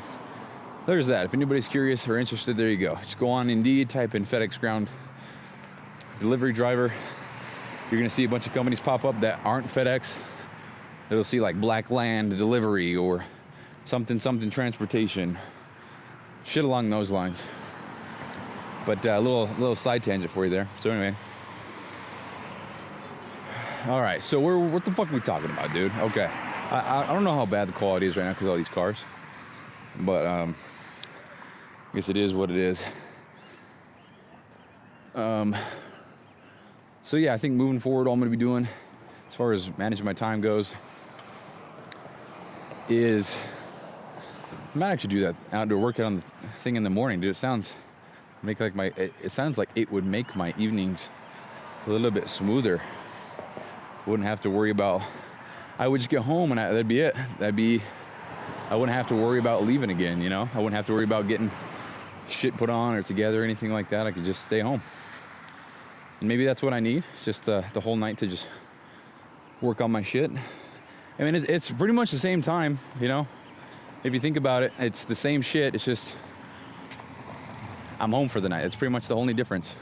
there's that. If anybody's curious or interested, there you go. Just go on Indeed, type in FedEx Ground delivery driver. You're gonna see a bunch of companies pop up that aren't FedEx. It'll see like Black Land Delivery or something transportation, shit along those lines. But a little side tangent for you there. So anyway, all right. So what the fuck are we talking about, dude? Okay, I don't know how bad the quality is right now because of all these cars, but I guess it is what it is. So yeah, I think moving forward, all I'm gonna be doing as far as managing my time goes is I might actually do that outdoor workout on the thing in the morning, dude. It sounds like it would make my evenings a little bit smoother. Wouldn't have to worry about, I would just get home and that'd be it. I wouldn't have to worry about leaving again, you know? I wouldn't have to worry about getting shit put on or together or anything like that. I could just stay home. And maybe that's what I need, just the whole night to just work on my shit. I mean, it's pretty much the same time, you know? If you think about it, it's the same shit. It's just I'm home for the night. It's pretty much the only difference.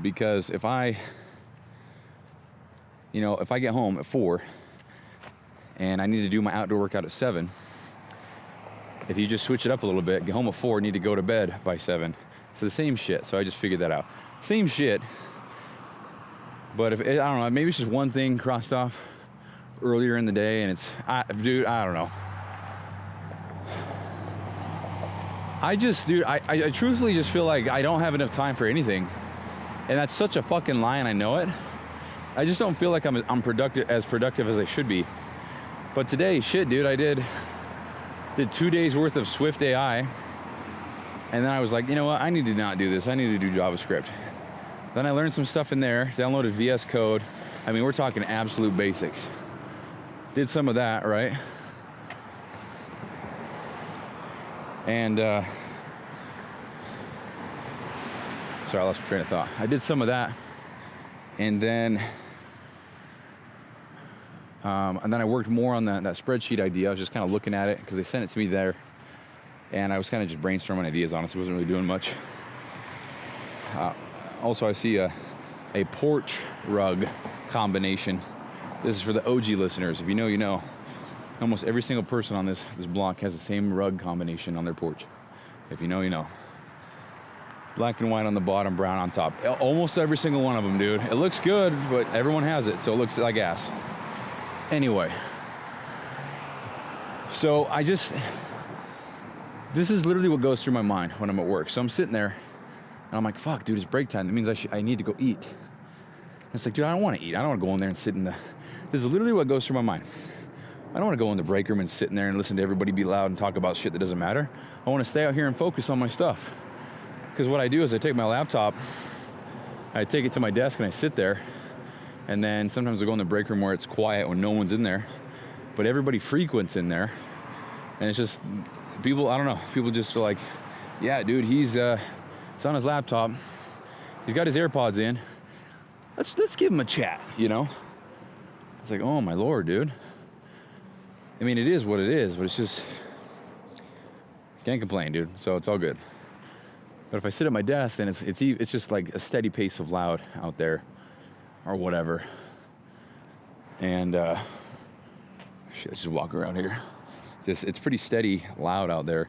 Because if I get home at 4 and I need to do my outdoor workout at 7, if you just switch it up a little bit, get home at 4, need to go to bed by 7. It's the same shit. So I just figured that out. Same shit. But if I don't know, maybe it's just one thing crossed off earlier in the day, and I don't know. I truthfully just feel like I don't have enough time for anything, and that's such a fucking lie, and I know it. I just don't feel like I'm productive as I should be. But today, shit, dude, I did 2 days worth of Swift AI, and then I was like, you know what? I need to not do this. I need to do JavaScript. Then I learned some stuff in there, downloaded VS Code. I mean, we're talking absolute basics. Did some of that, right? And, sorry, I lost my train of thought. I did some of that, and then I worked more on that spreadsheet idea. I was just kind of looking at it because they sent it to me there, and I was kind of just brainstorming ideas. Honestly, wasn't really doing much. Also, I see a porch rug combination. This is for the OG listeners. If you know, you know. Almost every single person on this block has the same rug combination on their porch. If you know, you know. Black and white on the bottom, brown on top. Almost every single one of them, dude. It looks good, but everyone has it, so it looks like ass. Anyway. So this is literally what goes through my mind when I'm at work. So I'm sitting there, and I'm like, fuck, dude, it's break time. That means I need to go eat. And it's like, dude, I don't want to eat. I don't want to go in there and sit in the... This is literally what goes through my mind. I don't want to go in the break room and sit in there and listen to everybody be loud and talk about shit that doesn't matter. I want to stay out here and focus on my stuff. Because what I do is I take my laptop, I take it to my desk and I sit there. And then sometimes I go in the break room where it's quiet when no one's in there. But everybody frequents in there. And it's just, people, I don't know, people just feel like, yeah, dude, he's on his laptop. He's got his AirPods in. Let's give him a chat, you know? It's like, oh my Lord, dude. I mean, it is what it is, but it's just, can't complain, dude. So it's all good. But if I sit at my desk, then it's just like a steady pace of loud out there, or whatever. And shit, just walk around here. It's pretty steady, loud out there.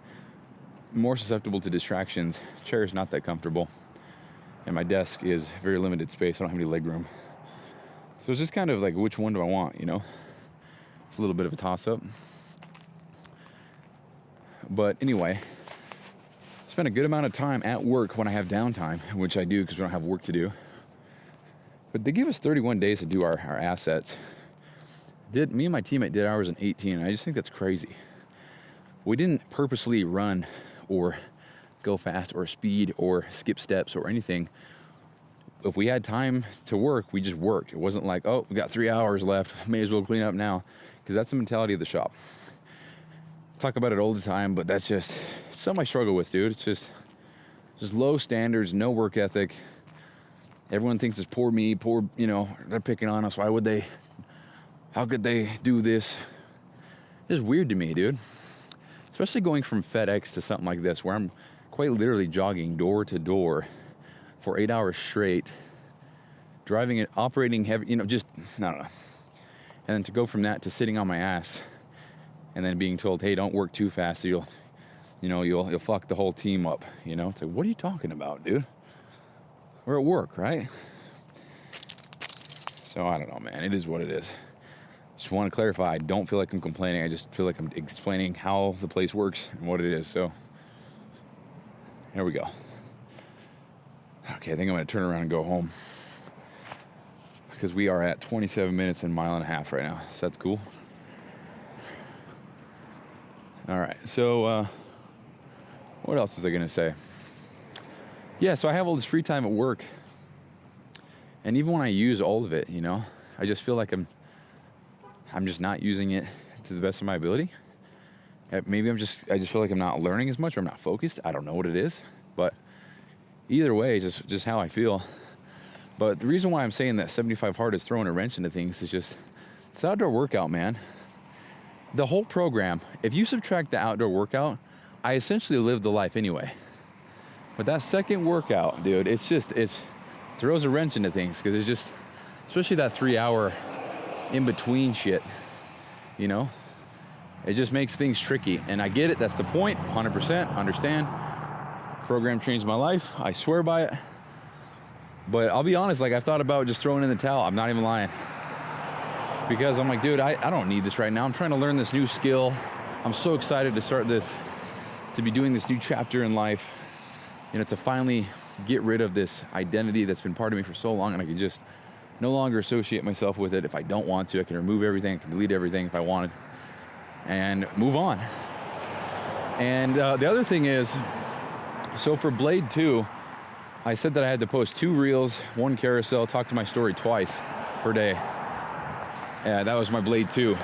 More susceptible to distractions. Chair's not that comfortable, and my desk is very limited space. I don't have any leg room. So it's just kind of like, which one do I want? You know, it's a little bit of a toss-up. But anyway, spend a good amount of time at work when I have downtime, which I do because we don't have work to do. But they give us 31 days to do our assets. Me and my teammate did ours in 18, and I just think that's crazy. We didn't purposely run or go fast or speed or skip steps or anything. If we had time to work, we just worked. It wasn't like, oh, we got 3 hours left, may as well clean up now, because that's the mentality of the shop. Talk about it all the time, but that's just something I struggle with, dude. It's just low standards, no work ethic. Everyone thinks it's poor me, you know, they're picking on us. How could they do this? It's weird to me, dude. Especially going from FedEx to something like this, where I'm quite literally jogging door to door for 8 hours straight, driving it, operating heavy, you know, just, I don't know. And then to go from that to sitting on my ass and then being told, hey, don't work too fast, so you'll fuck the whole team up, you know? It's like, what are you talking about, dude? We're at work, right? So I don't know, man. It is what it is. Just want to clarify, I don't feel like I'm complaining. I just feel like I'm explaining how the place works and what it is. So here we go. Okay, I think I'm going to turn around and go home, because we are at 27 minutes and a mile and a half right now. So that's cool. All right, so what else was I going to say? Yeah, so I have all this free time at work, and even when I use all of it, you know, I just feel like I'm just not using it to the best of my ability. Maybe I just feel like I'm not learning as much, or I'm not focused. I don't know what it is, but either way, just how I feel. But the reason why I'm saying that 75 hard is throwing a wrench into things is just, it's outdoor workout, man. The whole program, if you subtract the outdoor workout, I essentially lived the life anyway. But that second workout, dude, it throws a wrench into things, because it's just, especially that 3 hour in between shit, you know, it just makes things tricky. And I get it, that's the point, 100%, understand. Program changed my life, I swear by it. But I'll be honest, like, I've thought about just throwing in the towel. I'm not even lying, because I'm like, dude, I don't need this right now. I'm trying to learn this new skill. I'm so excited to start this, to be doing this new chapter in life, you know, to finally get rid of this identity that's been part of me for so long, and I can just no longer associate myself with it. If I don't want to, I can remove everything, I can delete everything if I wanted, and move on. And the other thing is, so for Blade 2, I said that I had to post 2 reels, 1 carousel, talk to my story twice per day. Yeah, that was my Blade 2.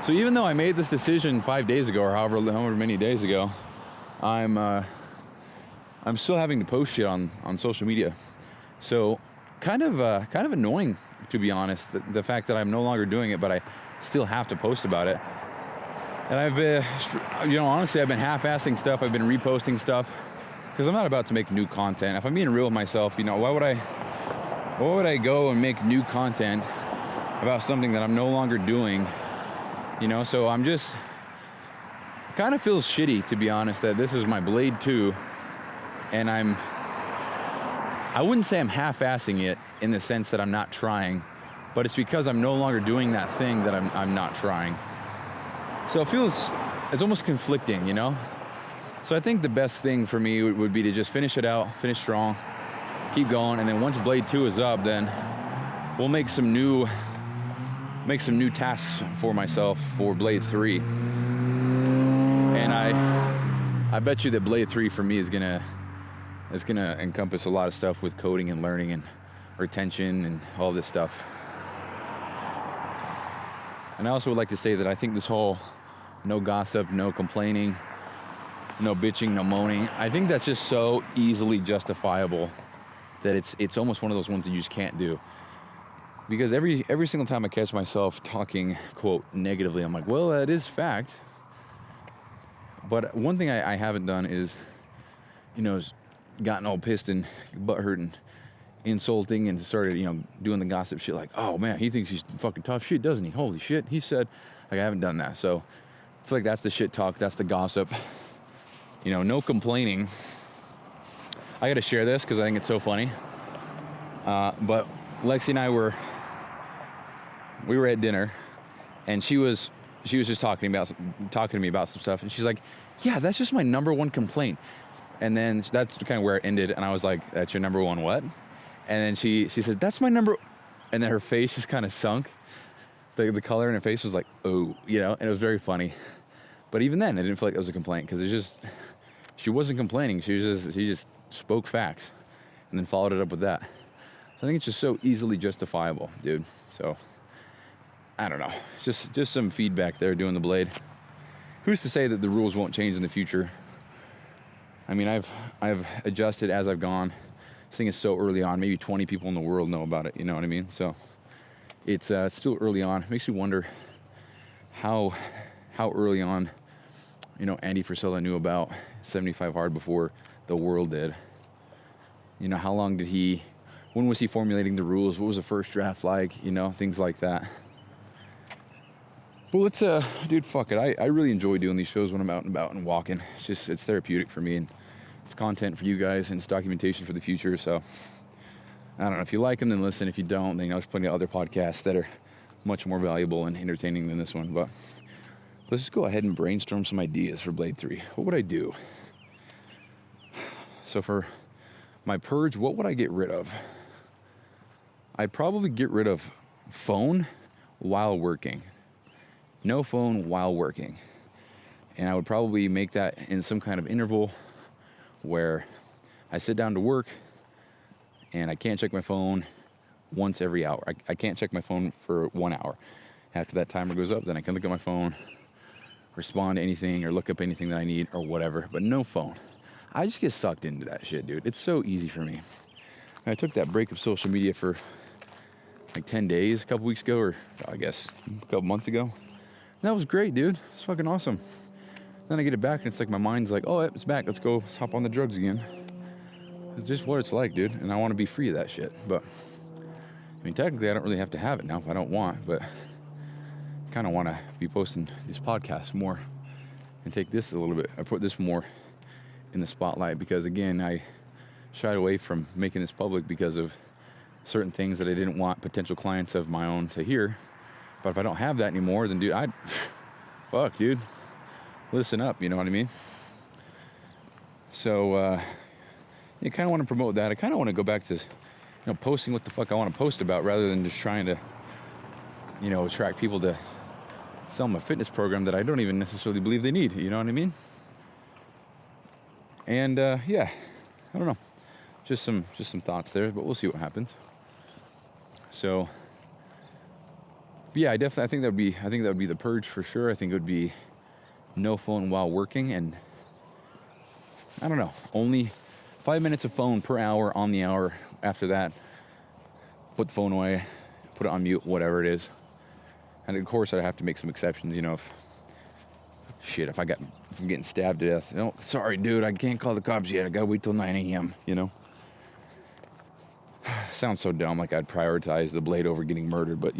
So even though I made this decision 5 days ago, or however many days ago, I'm still having to post shit on social media. So kind of annoying, to be honest, the fact that I'm no longer doing it, but I still have to post about it. And I've, honestly, I've been half-assing stuff. I've been reposting stuff, because I'm not about to make new content. If I'm being real with myself, you know, why would I go and make new content about something that I'm no longer doing? You know, so I'm just, kind of feels shitty, to be honest, that this is my Blade 2, and I'm I wouldn't say I'm half-assing it in the sense that I'm not trying, but it's because I'm no longer doing that thing that I'm not trying. So it's almost conflicting, you know? So I think the best thing for me would be to just finish it out, finish strong, keep going, and then once Blade 2 is up, then we'll make some new tasks for myself for Blade 3. And I bet you that Blade 3 for me is gonna encompass a lot of stuff with coding and learning and retention and all this stuff. And I also would like to say that I think this whole no gossip, no complaining, no bitching, no moaning, I think that's just so easily justifiable that it's almost one of those ones that you just can't do. Because every single time I catch myself talking, quote, negatively, I'm like, well, that is fact. But one thing I haven't done is, is gotten all pissed and butthurt and insulting and started, doing the gossip shit like, oh man, he thinks he's fucking tough shit, doesn't he? Holy shit, he said, like I haven't done that. So I feel like that's the shit talk, that's the gossip. No complaining. I gotta share this because I think it's so funny. But Lexi and I were at dinner, and she was just talking to me about some stuff, and she's like, yeah, that's just my number one complaint. And then that's kind of where it ended, and I was like, that's your number one what? And then she said, that's my number, and then her face just kind of sunk. The color in her face was like, oh, and it was very funny. But even then, I didn't feel like it was a complaint, because she wasn't complaining. She just spoke facts, and then followed it up with that. So I think it's just so easily justifiable, dude. So I don't know, just some feedback there doing the Blade. Who's to say that the rules won't change in the future? I mean, I've adjusted as I've gone. This thing is so early on. Maybe 20 people in the world know about it. You know what I mean? So it's still early on. It makes me wonder how early on, Andy Frisella knew about 75 hard before the world did. How long did when was he formulating the rules? What was the first draft like? Things like that. But let's, dude, fuck it. I really enjoy doing these shows when I'm out and about and walking. It's therapeutic for me, and it's content for you guys, and it's documentation for the future. So I don't know, if you like them, then listen. If you don't, then there's plenty of other podcasts that are much more valuable and entertaining than this one. But let's just go ahead and brainstorm some ideas for Blade 3. What would I do? So for my purge, what would I get rid of? I'd probably get rid of phone while working. No phone while working. And I would probably make that in some kind of interval where I sit down to work and I can't check my phone once every hour. I can't check my phone for 1 hour. After that timer goes up, then I can look at my phone, respond to anything or look up anything that I need or whatever, but no phone. I just get sucked into that shit, dude. It's so easy for me. I took that break of social media for like 10 days a couple weeks ago, or I guess a couple months ago. That was great, dude. It's fucking awesome. Then I get it back, and it's like my mind's like, oh, it's back. Let's go hop on the drugs again. It's just what it's like, dude. And I want to be free of that shit. But, I mean, technically, I don't really have to have it now if I don't want. But I kind of want to be posting these podcasts more and take this a little bit. I put this more in the spotlight because, again, I shied away from making this public because of certain things that I didn't want potential clients of my own to hear. But if I don't have that anymore, then, dude, fuck, dude. Listen up, you know what I mean? So, you kind of want to promote that. I kind of want to go back to, posting what the fuck I want to post about rather than just trying to, attract people to sell them a fitness program that I don't even necessarily believe they need. You know what I mean? And, yeah, I don't know. Just some thoughts there, but we'll see what happens. So, yeah, I think that would be the purge for sure. I think it would be no phone while working, and I don't know, only 5 minutes of phone per hour on the hour. After that, put the phone away, put it on mute, whatever it is. And of course, I'd have to make some exceptions, if I'm getting stabbed to death. No, sorry, dude, I can't call the cops yet. I gotta wait till 9 a.m., Sounds so dumb, like I'd prioritize the Blade over getting murdered, but,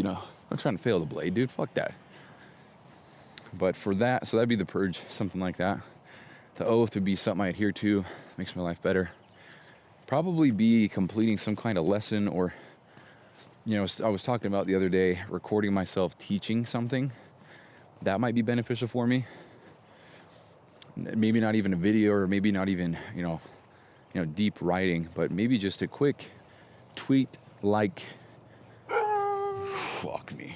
I'm trying to fail the Blade, dude. Fuck that. But for that, so that'd be the purge, something like that. The oath would be something I adhere to, makes my life better. probably be completing some kind of lesson, or, I was talking about the other day, recording myself teaching something. That might be beneficial for me. Maybe not even a video, or maybe not even, deep writing, but maybe just a quick tweet, fuck me.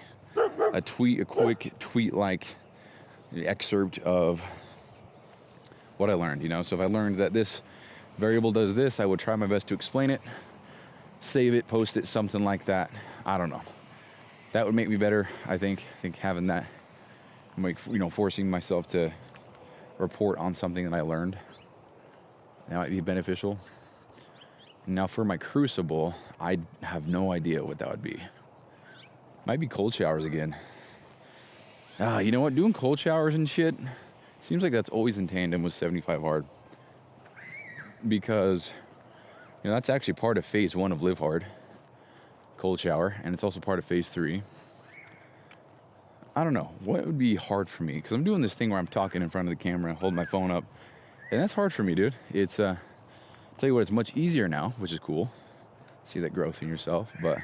A quick tweet excerpt of what I learned, So if I learned that this variable does this, I would try my best to explain it, save it, post it, something like that. I don't know. That would make me better, I think. I think having that, forcing myself to report on something that I learned, that might be beneficial. Now for my crucible, I have no idea what that would be. Might be cold showers again. You know what? Doing cold showers and shit seems like that's always in tandem with 75 hard. Because, that's actually part of phase 1 of Live Hard. Cold shower. And it's also part of phase 3. I don't know. What would be hard for me? Because I'm doing this thing where I'm talking in front of the camera, holding my phone up. And that's hard for me, dude. It's, I'll tell you what, it's much easier now, which is cool. See that growth in yourself. But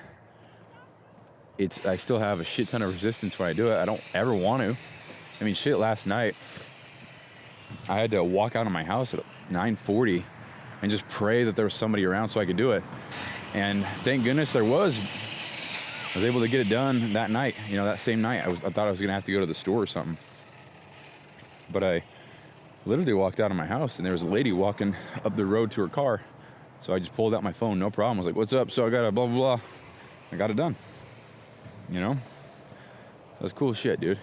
I still have a shit ton of resistance when I do it. I don't ever want to. I mean, shit, last night, I had to walk out of my house at 9:40 and just pray that there was somebody around so I could do it. And thank goodness there was. I was able to get it done that night. That same night, I thought I was going to have to go to the store or something. But I literally walked out of my house, and there was a lady walking up the road to her car. So I just pulled out my phone, no problem. I was like, what's up? So I got a blah, blah, blah. I got it done. That was cool shit, dude.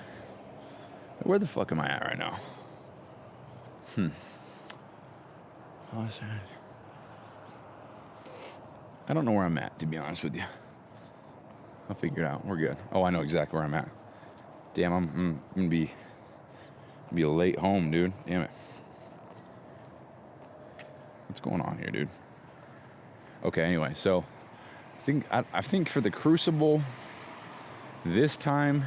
Where the fuck am I at right now? I don't know where I'm at, to be honest with you. I'll figure it out. We're good. Oh, I know exactly where I'm at. Damn, I'm gonna be late home, dude. Damn it. What's going on here, dude? Okay, anyway, so I think for the crucible this time,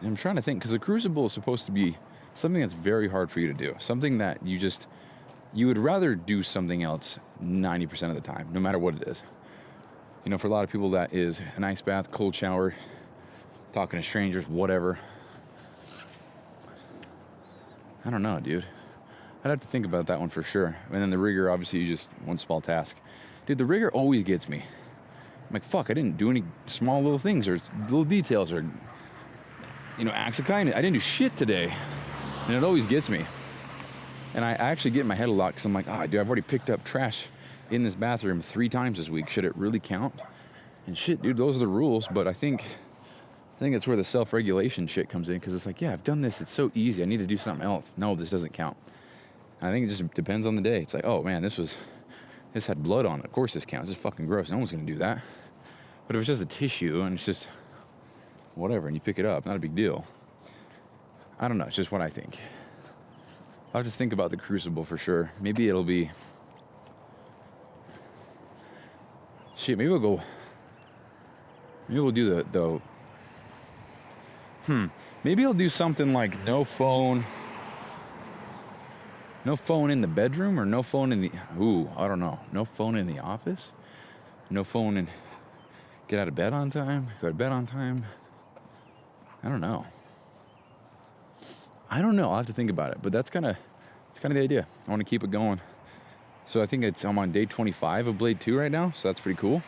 I'm trying to think, because the crucible is supposed to be something that's very hard for you to do. Something that you would rather do something else 90% of the time, no matter what it is. For a lot of people, that is an ice bath, cold shower, talking to strangers, whatever. I don't know, dude. I'd have to think about that one for sure. And then the rigor, obviously, just one small task. Dude, the rigor always gets me. I'm like, fuck, I didn't do any small little things or little details or, acts of kindness. I didn't do shit today. And it always gets me. And I actually get in my head a lot because I'm like, dude, I've already picked up trash in this bathroom 3 times this week. Should it really count? And shit, dude, those are the rules. But I think that's where the self-regulation shit comes in, because it's like, yeah, I've done this. It's so easy. I need to do something else. No, this doesn't count. I think it just depends on the day. It's like, oh, man, this had blood on it. Of course this counts. It's fucking gross. No one's going to do that. But if it's just a tissue and it's just whatever, and you pick it up, not a big deal. I don't know. It's just what I think. I'll have to think about the crucible for sure. Maybe it'll be... Shit, maybe we'll go... Maybe we'll do the... Maybe I'll do something like no phone... No phone in the bedroom, or no phone in the... I don't know. No phone in the office? No phone in... Get out of bed on time? Go to bed on time? I don't know. I'll have to think about it. But it's kind of the idea. I want to keep it going. So I think I'm on day 25 of Blade 2 right now. So that's pretty cool.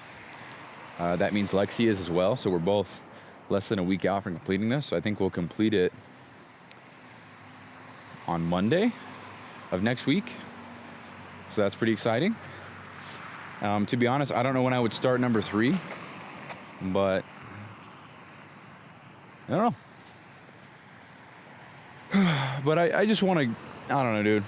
That means Lexi is as well. So we're both less than a week out from completing this. So I think we'll complete it on Monday of next week. So that's pretty exciting. To be honest, I don't know when I would start number 3. But I don't know. But I just want to, I don't know, dude.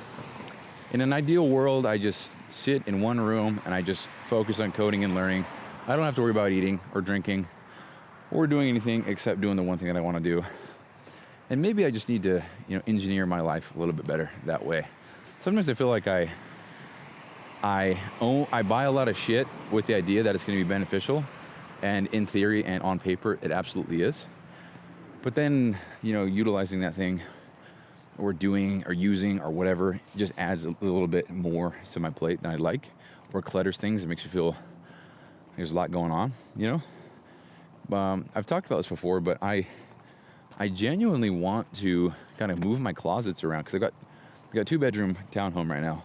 In an ideal world, I just sit in one room and I just focus on coding and learning. I don't have to worry about eating or drinking or doing anything except doing the one thing that I want to do. And maybe I just need to, engineer my life a little bit better that way. Sometimes I feel like I buy a lot of shit with the idea that it's going to be beneficial. And in theory and on paper, it absolutely is. But then, utilizing that thing or doing or using or whatever just adds a little bit more to my plate than I'd like, or clutters things. It makes you feel there's a lot going on, I've talked about this before, but I genuinely want to kind of move my closets around, because I've got a 2-bedroom townhome right now.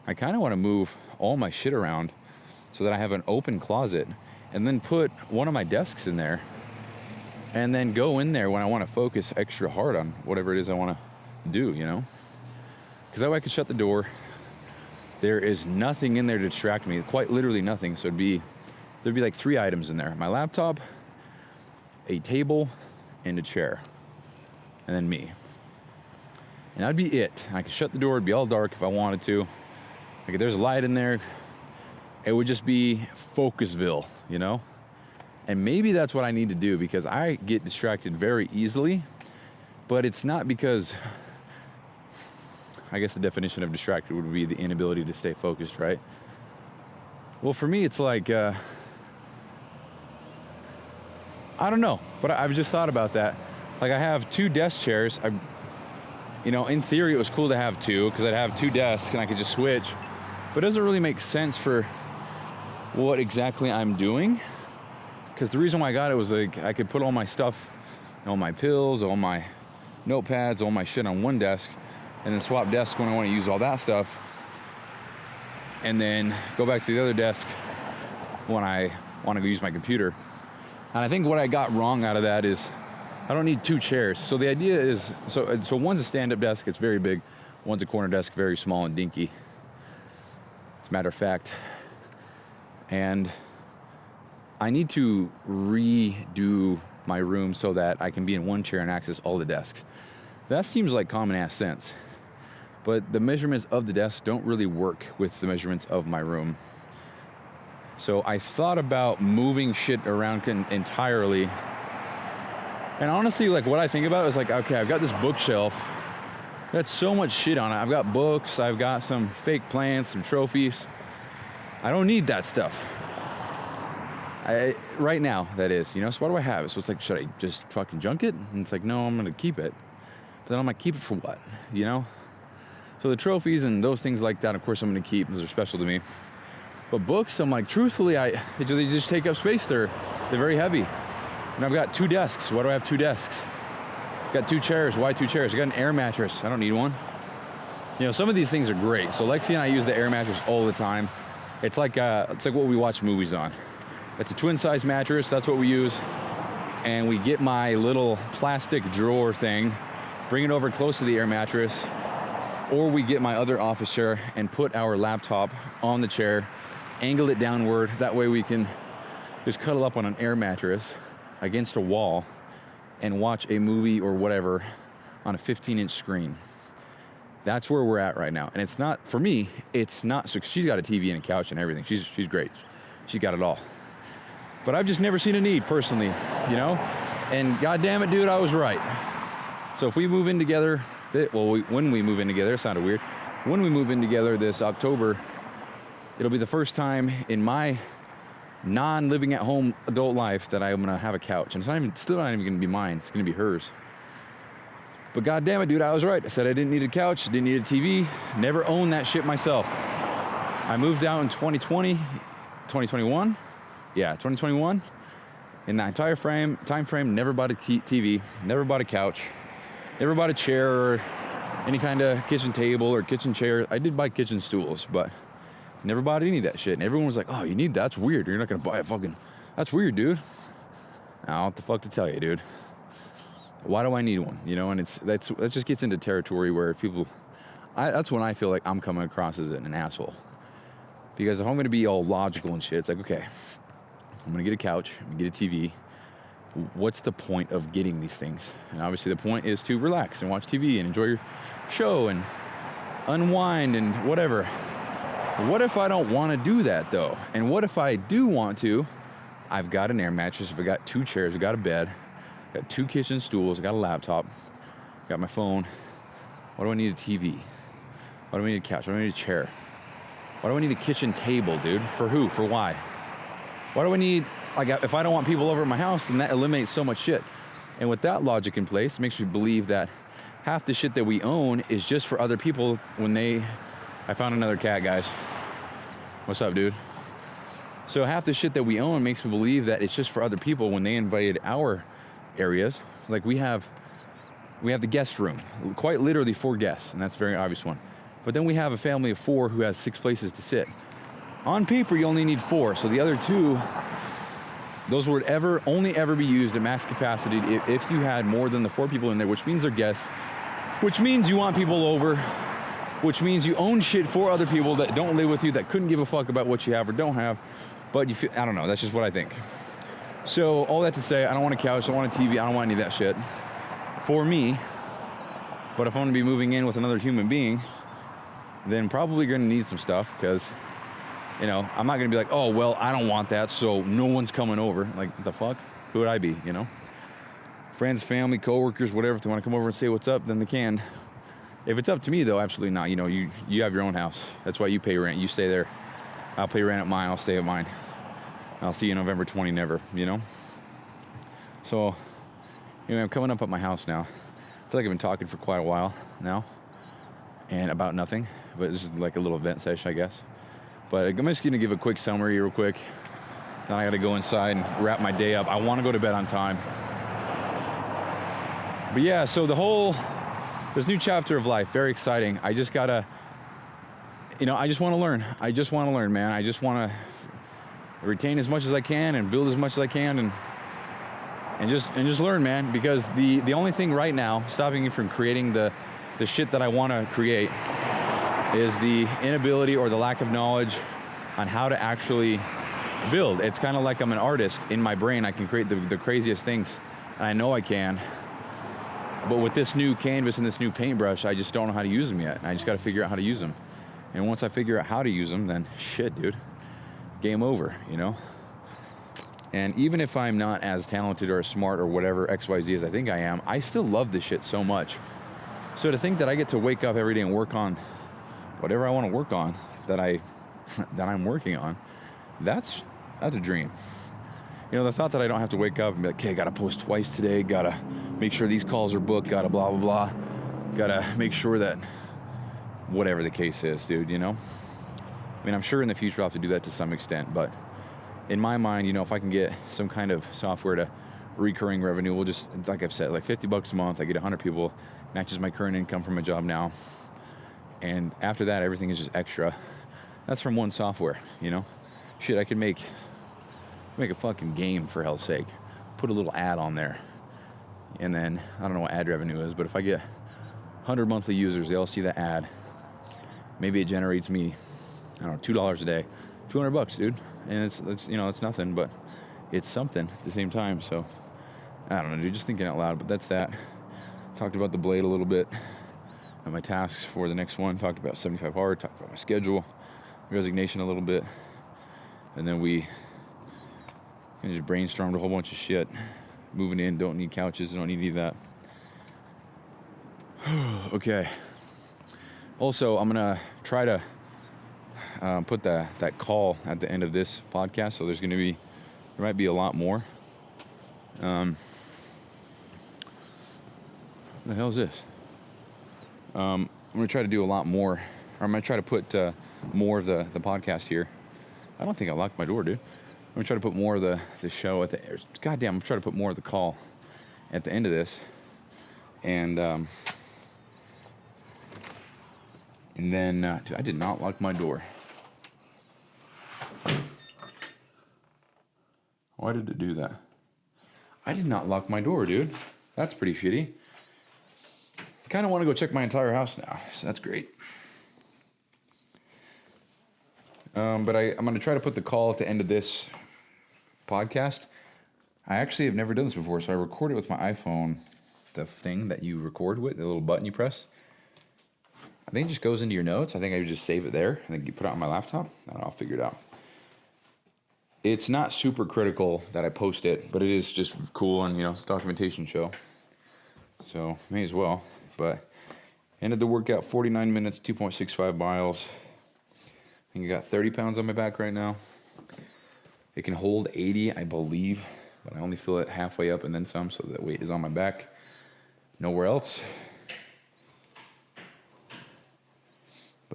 I kind of want to move all my shit around so that I have an open closet, and then put one of my desks in there, and then go in there when I want to focus extra hard on whatever it is I want to do, because that way I could shut the door. There is nothing in there to distract me, quite literally nothing. So there'd be like 3 items in there: my laptop, a table, and a chair, and then me. And that'd be it. I could shut the door, it'd be all dark if I wanted to. Like, if there's a light in there, it would just be Focusville, And maybe that's what I need to do, because I get distracted very easily, but it's not because, I guess the definition of distracted would be the inability to stay focused, right? Well, for me, it's like, I don't know, but I've just thought about that. Like, I have 2 desk chairs. In theory, it was cool to have 2, because I'd have 2 desks and I could just switch, but it doesn't really make sense for what exactly I'm doing. Because the reason why I got it was like I could put all my stuff, all my pills, all my notepads, all my shit on one desk, and then swap desks when I want to use all that stuff, and then go back to the other desk when I want to go use my computer. And I think what I got wrong out of that is I don't need 2 chairs. So the idea is, so one's a stand-up desk, it's very big. One's a corner desk, very small and dinky. As a matter of fact. And I need to redo my room so that I can be in one chair and access all the desks. That seems like common ass sense, but the measurements of the desk don't really work with the measurements of my room. So I thought about moving shit around entirely. And honestly, like, what I think about is like, okay, I've got this bookshelf. That's so much shit on it. I've got books, I've got some fake plants, some trophies. I don't need that stuff. Right now, that is, so what do I have? So it's like, should I just fucking junk it? And it's like, no, I'm gonna keep it. But then I'm like, keep it for what, So the trophies and those things like that, of course I'm gonna keep, those are special to me. But books, I'm like, truthfully, they just take up space. They're very heavy. And I've got 2 desks. Why do I have 2 desks? Got 2 chairs. Why 2 chairs? I got an air mattress. I don't need one. Some of these things are great. So Lexi and I use the air mattress all the time. It's like what we watch movies on. It's a twin size mattress. That's what we use. And we get my little plastic drawer thing, bring it over close to the air mattress, or we get my other office chair and put our laptop on the chair, angle it downward. That way we can just cuddle up on an air mattress against a wall and watch a movie or whatever on a 15-inch screen. That's where we're at right now. And it's not, for me, it's not, so she's got a TV and a couch and everything. She's great. She got it all. But I've just never seen a need personally, And God damn it, dude, I was right. So if we move in together, when we move in together, it sounded weird. When we move in together this October, it'll be the first time in my non-living at home adult life that I'm gonna have a couch. And it's still not even gonna be mine, it's gonna be hers. But God damn it, dude, I was right. I said I didn't need a couch, didn't need a TV, never owned that shit myself. I moved out in 2021. Yeah, 2021. In that entire time frame, never bought a TV, never bought a couch, never bought a chair or any kind of kitchen table or kitchen chair. I did buy kitchen stools, but never bought any of that shit. And everyone was like, oh, you need that? That's weird. You're not gonna buy a fucking, that's weird, dude. I don't know what the fuck to tell you, dude. Why do I need one? And that just gets into territory where people, that's when I feel like I'm coming across as an asshole. Because if I'm gonna be all logical and shit, it's like, okay, I'm gonna get a couch, I'm gonna get a TV. What's the point of getting these things? And obviously the point is to relax and watch TV and enjoy your show and unwind and whatever. What if I don't want to do that though? And what if I do want to? I've got an air mattress, I've got 2 chairs, I've got a bed, I've got 2 kitchen stools, I've got a laptop, I've got my phone. Why do I need a TV? Why do I need a couch? Why do I need a chair? Why do I need a kitchen table, dude? For who? For why? Why do I need, like, if I don't want people over at my house, then that eliminates so much shit. And with that logic in place, it makes me believe that half the shit that we own is just for other people when they... I found another cat, guys. What's up, dude? So half the shit that we own makes me believe that it's just for other people when they invade our areas. Like we have the guest room, quite literally 4 guests, and that's a very obvious one. But then we have a family of 4 who has 6 places to sit. On paper, you only need 4, so the other 2, those would only ever be used at max capacity if you had more than the 4 people in there, which means they're guests, which means you want people over, which means you own shit for other people that don't live with you, that couldn't give a fuck about what you have or don't have, but you feel, I don't know, that's just what I think. So all that to say, I don't want a couch, I don't want a TV, I don't want any of that shit for me, but if I'm gonna be moving in with another human being, then probably gonna need some stuff, because, you know, I'm not gonna be like, oh, well, I don't want that, so no one's coming over. Like, the fuck? Who would I be, you know? Friends, family, coworkers, whatever, if they wanna come over and say what's up, then they can. If it's up to me, though, absolutely not. You know, you have your own house. That's why you pay rent. You stay there. I'll pay rent at mine. I'll stay at mine. I'll see you November 20 never, you know? So, anyway, I'm coming up at my house now. I feel like I've been talking for quite a while now. And about nothing. But this is like a little vent session, I guess. But I'm just going to give a quick summary real quick. Then I got to go inside and wrap my day up. I want to go to bed on time. But yeah, so this new chapter of life, very exciting. I just got to, you know, I just want to learn. I just want to learn, man. I just want to retain as much as I can and build as much as I can and just learn, man. Because the only thing right now stopping me from creating the shit that I want to create is the inability or the lack of knowledge on how to actually build. It's kind of like I'm an artist. In my brain, I can create the craziest things, and I know I can. But with this new canvas and this new paintbrush, I just don't know how to use them yet. I just got to figure out how to use them. And once I figure out how to use them, then shit, dude, game over, you know? And even if I'm not as talented or as smart or whatever XYZ as I think I am, I still love this shit so much. So to think that I get to wake up every day and work on whatever I want to work on that I'm working on, that's a dream. You know, the thought that I don't have to wake up and be like, okay, gotta post twice today, gotta make sure these calls are booked, gotta blah, blah, blah, gotta make sure that whatever the case is, dude, you know? I mean, I'm sure in the future I'll have to do that to some extent, but in my mind, you know, if I can get some kind of software to recurring revenue, we'll just, like I've said, like $50 a month, I get 100 people, matches my current income from my job now, and after that, everything is just extra. That's from one software, you know? Shit, I could make a fucking game, for hell's sake. Put a little ad on there. And then, I don't know what ad revenue is, but if I get 100 monthly users, they all see the ad. Maybe it generates me, I don't know, $2 a day. $200, dude. And it's you know, it's nothing, but it's something at the same time. So, I don't know, dude, just thinking out loud, but that's that. Talked about the blade a little bit. And my tasks for the next one. Talked about 75 hard, talked about my schedule, resignation a little bit. And then we just brainstormed a whole bunch of shit. Moving in, don't need couches, don't need any of that. Okay. Also, I'm gonna try to put that call at the end of this podcast. So there might be a lot more. What the hell is this? I'm gonna try to do a lot more, or I'm gonna try to put more of the podcast here. I don't think I locked my door, dude. I'm gonna try to put more of the show at the. Goddamn, I'm trying to put more of the call at the end of this, and then dude, I did not lock my door. Why did it do that? I did not lock my door, dude. That's pretty shitty. I kind of want to go check my entire house now, so that's great. But I'm going to try to put the call at the end of this podcast. I actually have never done this before, so I record it with my iPhone, the thing that you record with, the little button you press. I think it just goes into your notes. I think I would just save it there, and then you put it on my laptop. I don't know, I'll figure it out. It's not super critical that I post it, but it is just cool, and, you know, it's a documentation show. So, may as well. But ended the workout 49 minutes, 2.65 miles. I think I got 30 pounds on my back right now. It can hold 80, I believe, but I only fill it halfway up and then some, so that weight is on my back. Nowhere else.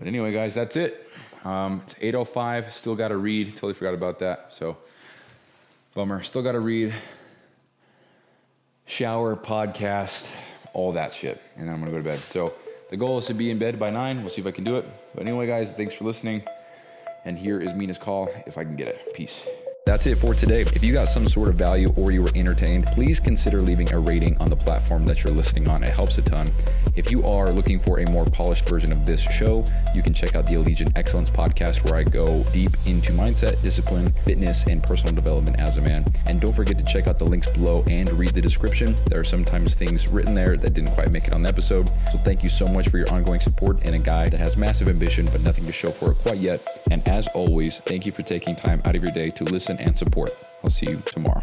But anyway, guys, that's it. It's 8:05. Still got to read. Totally forgot about that. So, bummer. Still got to read. Shower, podcast, all that shit. And then I'm going to go to bed. So, the goal is to be in bed by 9. We'll see if I can do it. But anyway, guys, thanks for listening. And here is Mina's call if I can get it. Peace. That's it for today. If you got some sort of value or you were entertained, please consider leaving a rating on the platform that you're listening on. It helps a ton. If you are looking for a more polished version of this show, you can check out the Allegiant Excellence podcast, where I go deep into mindset, discipline, fitness, and personal development as a man. And don't forget to check out the links below and read the description. There are sometimes things written there that didn't quite make it on the episode. So thank you so much for your ongoing support in a guy that has massive ambition but nothing to show for it quite yet. And as always, thank you for taking time out of your day to listen and support. I'll see you tomorrow.